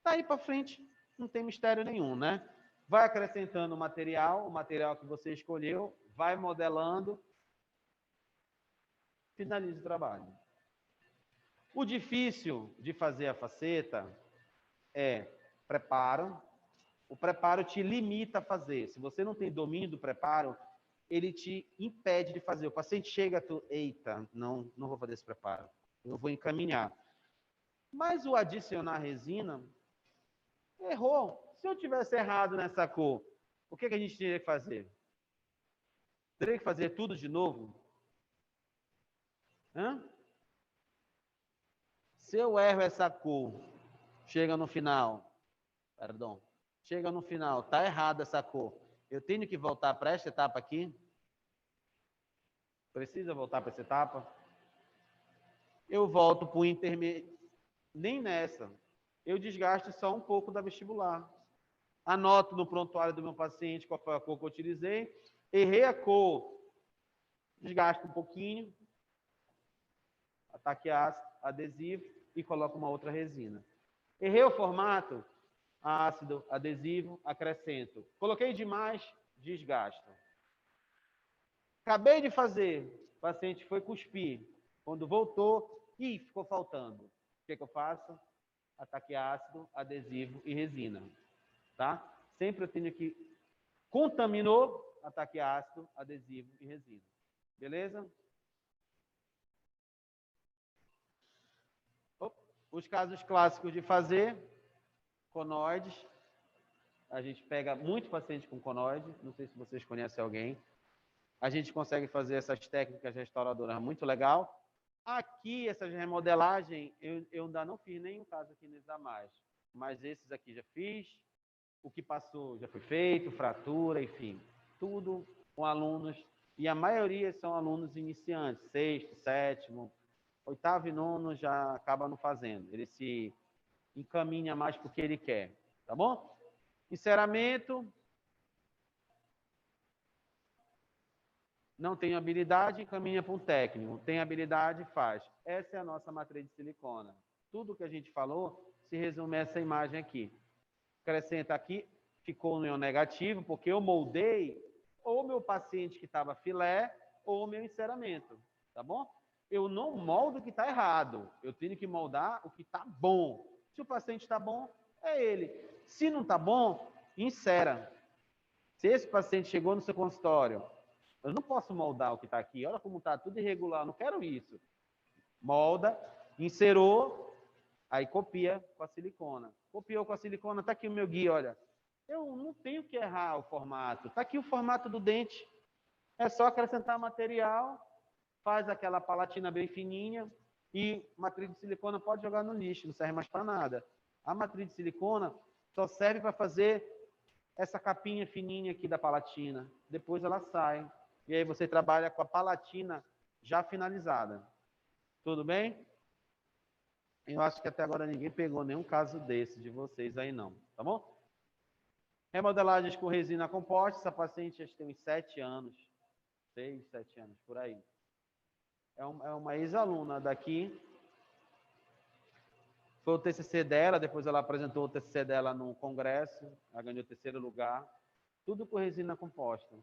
Daí para frente, não tem mistério nenhum, né? Vai acrescentando o material que você escolheu, vai modelando, finaliza o trabalho. O difícil de fazer a faceta é preparo. O preparo te limita a fazer. Se você não tem domínio do preparo, ele te impede de fazer. O paciente chega, eita, não vou fazer esse preparo. Eu vou encaminhar. Mas o adicionar resina, errou. Se eu tivesse errado nessa cor, o que a gente teria que fazer? Teria que fazer tudo de novo? Hã? Se eu erro essa cor, chega no final, tá errada essa cor. Eu tenho que voltar para esta etapa aqui? Precisa voltar para essa etapa? Eu volto para o intermediário. Nem nessa. Eu desgasto só um pouco da vestibular. Anoto no prontuário do meu paciente qual foi a cor que eu utilizei. Errei a cor. Desgasto um pouquinho. Ataque ácido, adesivo e coloco uma outra resina. Errei o formato. Ácido, adesivo, acrescento. Coloquei demais, desgasto. Acabei de fazer, o paciente foi cuspir. Quando voltou, ficou faltando. O que eu faço? Ataque ácido, adesivo e resina. Tá? Sempre eu tenho que... Contaminou, ataque ácido, adesivo e resina. Beleza? Os casos clássicos de fazer... Conoides. A gente pega muito paciente com conoide. Não sei se vocês conhecem alguém. A gente consegue fazer essas técnicas restauradoras muito legal. Aqui, essas remodelagens, eu ainda não fiz nenhum caso aqui nesse mais. Mas esses aqui já fiz. O que passou já foi feito, fratura, enfim. Tudo com alunos. E a maioria são alunos iniciantes. 6º, 7º, 8º e 9º já acaba não fazendo. Ele se encaminha mais para o que ele quer. Tá bom? Enceramento. Não tem habilidade, caminha para um técnico. Tem habilidade, faz. Essa é a nossa matriz de silicona. Tudo que a gente falou se resume a essa imagem aqui. Acrescenta aqui, ficou no negativo, porque eu moldei ou meu paciente que estava filé ou o meu enceramento. Tá bom? Eu não moldo o que está errado. Eu tenho que moldar o que está bom. Se o paciente está bom, é ele. Se não está bom, insera. Se esse paciente chegou no seu consultório, eu não posso moldar o que está aqui. Olha como está tudo irregular. Eu não quero isso. Molda, inserou, aí copia com a silicona. Copiou com a silicona, está aqui o meu guia, olha. Eu não tenho que errar o formato. Está aqui o formato do dente. É só acrescentar material, faz aquela palatina bem fininha e matriz de silicona pode jogar no lixo, não serve mais para nada. A matriz de silicona só serve para fazer essa capinha fininha aqui da palatina. Depois ela sai. E aí você trabalha com a palatina já finalizada. Tudo bem? Eu acho que até agora ninguém pegou nenhum caso desse de vocês aí não, tá bom? Remodelagens com resina composta. Essa paciente já tem uns 7 anos. 6, 7 anos, por aí. É uma ex-aluna daqui. Foi o TCC dela, depois ela apresentou o TCC dela no congresso, ela ganhou o 3º lugar. Tudo com resina composta.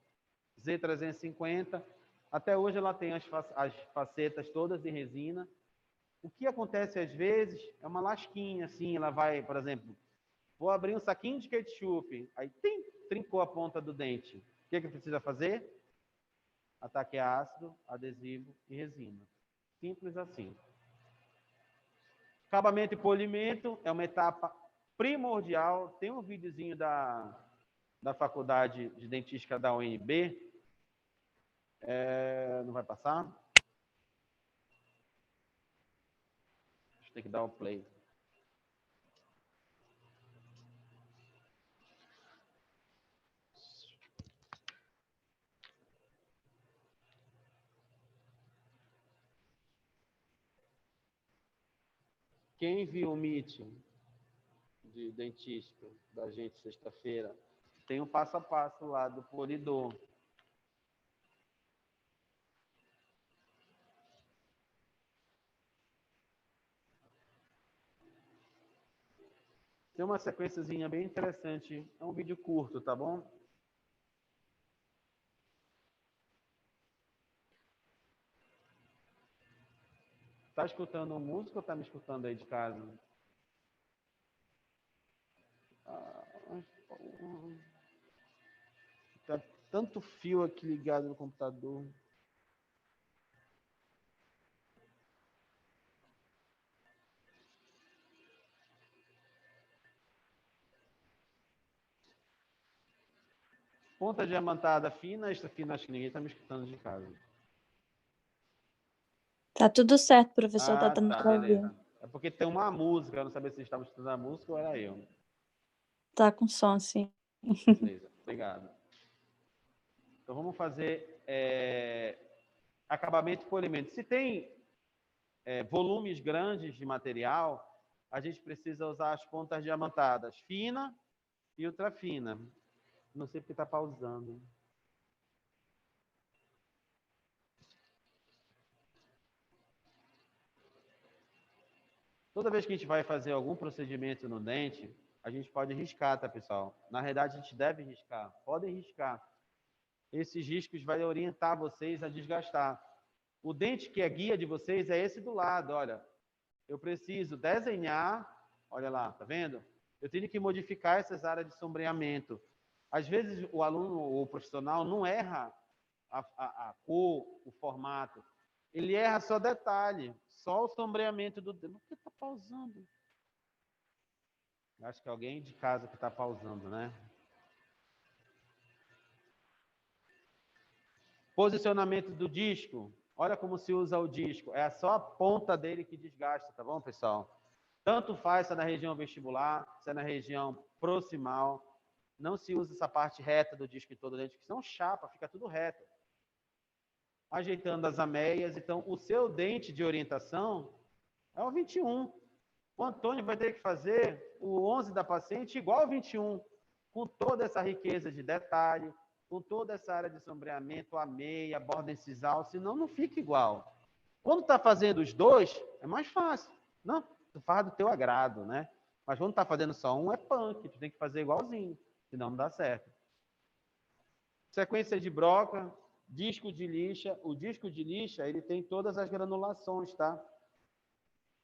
Z350. Até hoje ela tem as facetas todas em resina. O que acontece às vezes é uma lasquinha, assim, ela vai, por exemplo, vou abrir um saquinho de ketchup, aí trincou a ponta do dente. O que precisa fazer? Ataque ácido, adesivo e resina. Simples assim. Acabamento e polimento é uma etapa primordial. Tem um videozinho da Faculdade de Dentística da UNB. Não vai passar? Deixa eu ter que dar o play. Quem viu o meeting de dentística da gente sexta-feira, tem um passo a passo lá do polidor. Tem uma sequenciazinha bem interessante. É um vídeo curto, tá bom? Tá escutando música ou tá me escutando aí de casa? Tá tanto fio aqui ligado no computador. Ponta diamantada fina, extra fina, acho que ninguém tá me escutando de casa. Tá tudo certo, professor, tá dando Tá, pra ouvir. beleza. É porque tem uma música, eu não sabia se vocês estavam escutando a música ou era eu. Tá com som, sim. Beleza, obrigado. Então vamos fazer acabamento e polimento. Se tem volumes grandes de material, a gente precisa usar as pontas diamantadas, fina e ultra fina. Não sei porque está pausando. Toda vez que a gente vai fazer algum procedimento no dente, a gente pode riscar, tá, pessoal? Na realidade, a gente deve riscar. Podem riscar. Esses riscos vão orientar vocês a desgastar. O dente que é guia de vocês é esse do lado, olha. Eu preciso desenhar, olha lá, tá vendo? Eu tenho que modificar essas áreas de sombreamento. Às vezes o aluno ou o profissional não erra a cor, o formato. Ele erra só detalhe, só o sombreamento do dedo. Por que está pausando? Acho que é alguém de casa que está pausando, né? Posicionamento do disco. Olha como se usa o disco. É só a ponta dele que desgasta, tá bom, pessoal? Tanto faz se é na região vestibular, se é na região proximal. Não se usa essa parte reta do disco em todo o dente, porque senão chapa, fica tudo reto. Ajeitando as ameias. Então, o seu dente de orientação é o 21. O Antônio vai ter que fazer o 11 da paciente igual ao 21, com toda essa riqueza de detalhe, com toda essa área de sombreamento, a meia, borda incisal, senão não fica igual. Quando está fazendo os dois, é mais fácil. Não, tu faz do teu agrado, né? Mas quando está fazendo só um, é punk, tu tem que fazer igualzinho, senão não dá certo. Sequência de broca, disco de lixa. O disco de lixa, ele tem todas as granulações, tá?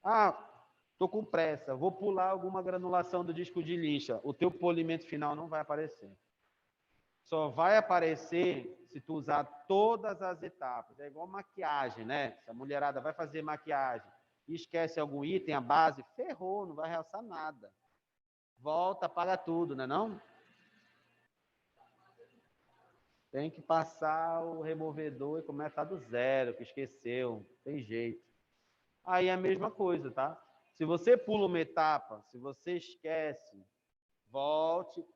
Ah, estou com pressa, vou pular alguma granulação do disco de lixa. O teu polimento final não vai aparecer. Só vai aparecer se tu usar todas as etapas. É igual maquiagem, né? Se a mulherada vai fazer maquiagem e esquece algum item, a base, ferrou, não vai realçar nada. Volta, apaga tudo, né não? Tem que passar o removedor e começar do zero, que esqueceu, tem jeito. Aí é a mesma coisa, tá? Se você pula uma etapa, se você esquece, volte.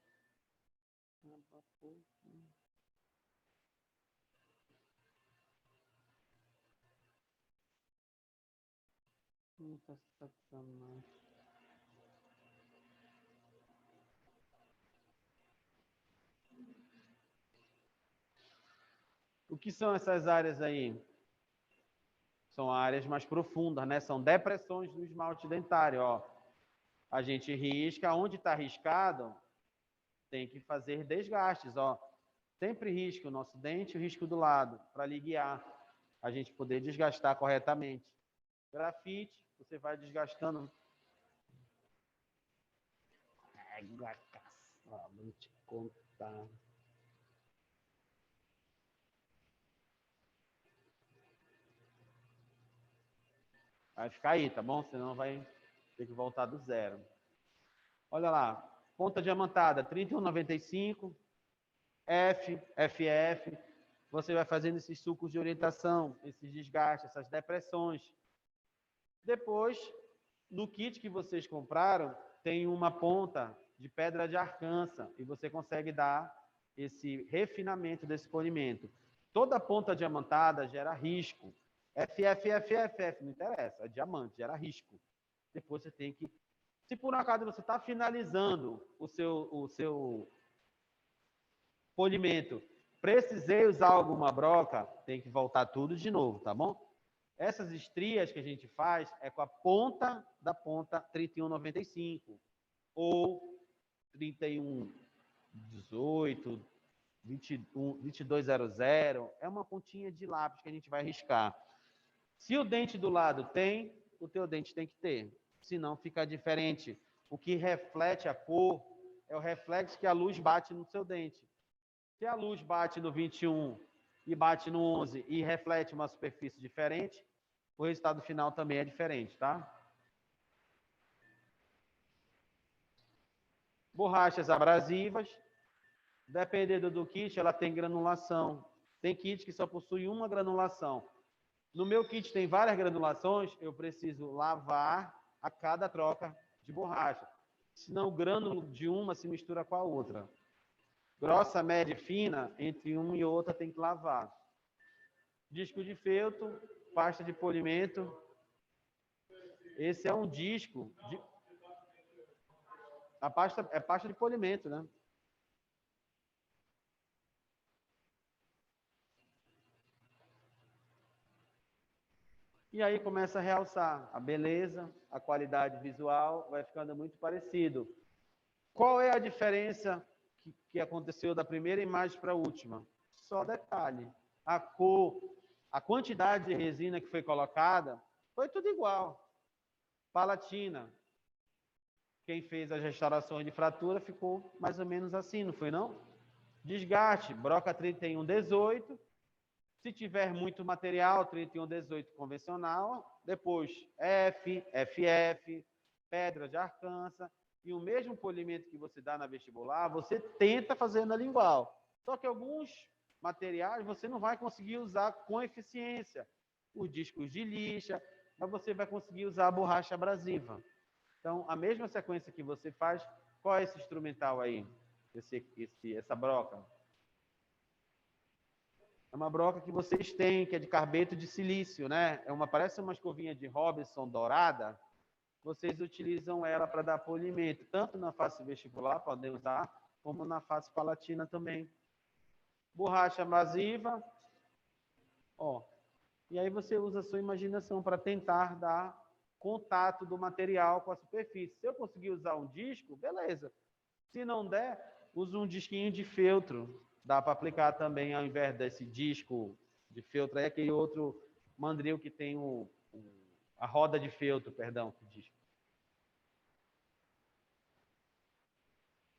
O que são essas áreas aí? São áreas mais profundas, né? São depressões do esmalte dentário, ó. A gente risca, onde está riscado, tem que fazer desgastes, ó. Sempre risca o nosso dente e o risco do lado, para lhe guiar, a gente poder desgastar corretamente. Grafite, você vai desgastando. Vou te contar. Vai ficar aí, tá bom? Senão vai ter que voltar do zero. Olha lá, ponta diamantada, 31,95, F, FF. Você vai fazendo esses sucos de orientação, esses desgastes, essas depressões. Depois, no kit que vocês compraram, tem uma ponta de pedra de arcança e você consegue dar esse refinamento desse polimento. Toda ponta diamantada gera risco. FF, não interessa, é diamante, gera risco. Depois você tem que... Se por um acaso você está finalizando o seu polimento, precisei usar alguma broca, tem que voltar tudo de novo, tá bom? Essas estrias que a gente faz é com a ponta da ponta 31,95 ou 31,18, 22,00. É uma pontinha de lápis que a gente vai riscar. Se o dente do lado tem, o teu dente tem que ter. Senão fica diferente. O que reflete a cor é o reflexo que a luz bate no seu dente. Se a luz bate no 21 e bate no 11 e reflete uma superfície diferente, o resultado final também é diferente, tá? Borrachas abrasivas. Dependendo do kit, ela tem granulação. Tem kit que só possui uma granulação. No meu kit tem várias granulações, eu preciso lavar a cada troca de borracha. Senão o grânulo de uma se mistura com a outra. Grossa, média e fina, entre uma e outra tem que lavar. Disco de feltro, pasta de polimento. Esse é um disco de... A pasta é pasta de polimento, né? E aí começa a realçar a beleza, a qualidade visual, vai ficando muito parecido. Qual é a diferença que aconteceu da primeira imagem para a última? Só detalhe. A cor, a quantidade de resina que foi colocada, foi tudo igual. Palatina. Quem fez as restaurações de fratura ficou mais ou menos assim, não foi não? Desgaste, broca 31,18. Se tiver muito material, 31,18 convencional. Depois F, FF, pedra de arcança. e o mesmo polimento que você dá na vestibular, você tenta fazer na lingual. Só que alguns materiais você não vai conseguir usar com eficiência. Os discos de lixa, mas você vai conseguir usar a borracha abrasiva. Então, a mesma sequência que você faz, qual é esse instrumental aí? Essa broca? É uma broca que vocês têm, que é de carbeto de silício, né? Parece uma escovinha de Robinson dourada. Vocês utilizam ela para dar polimento, tanto na face vestibular, podem usar, como na face palatina também. Borracha abrasiva, ó. E aí você usa a sua imaginação para tentar dar contato do material com a superfície. Se eu conseguir usar um disco, beleza. Se não der, usa um disquinho de feltro. Dá para aplicar também, ao invés desse disco de feltro, é aquele outro mandril que tem a roda de feltro, perdão, que disco.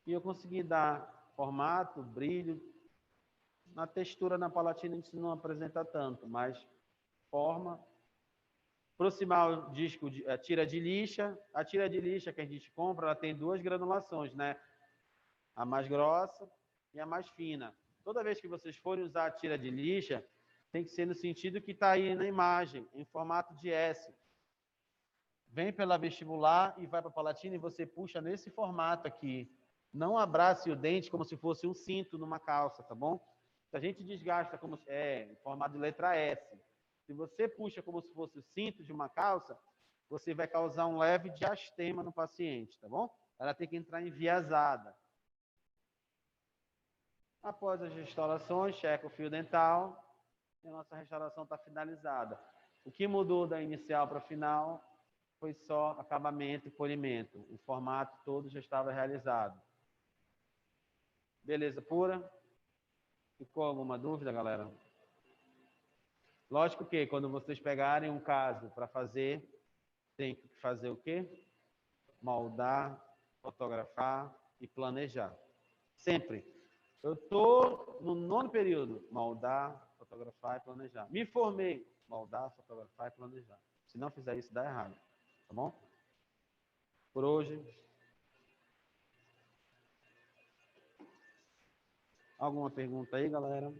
E eu consegui dar formato, brilho. Na textura, na palatina, a gente não apresenta tanto, mas forma. Aproximar o disco, a tira de lixa. A tira de lixa que a gente compra, ela tem duas granulações, né? A mais grossa e a mais fina. Toda vez que vocês forem usar a tira de lixa, tem que ser no sentido que está aí na imagem, em formato de S. Vem pela vestibular e vai para a palatina e você puxa nesse formato aqui. Não abrace o dente como se fosse um cinto numa calça, tá bom? Se a gente desgasta em formato de letra S, se você puxa como se fosse o cinto de uma calça, você vai causar um leve diastema no paciente, tá bom? Ela tem que entrar enviesada. Após as restaurações, checa o fio dental e a nossa restauração está finalizada. O que mudou da inicial para a final foi só acabamento e polimento. O formato todo já estava realizado. Beleza pura? Ficou alguma dúvida, galera? Lógico que quando vocês pegarem um caso para fazer, tem que fazer o quê? Moldar, fotografar e planejar. Sempre. Eu estou no 9º período. Moldar, fotografar e planejar. Me formei. Moldar, fotografar e planejar. Se não fizer isso, dá errado. Tá bom? Por hoje. Alguma pergunta aí, galera?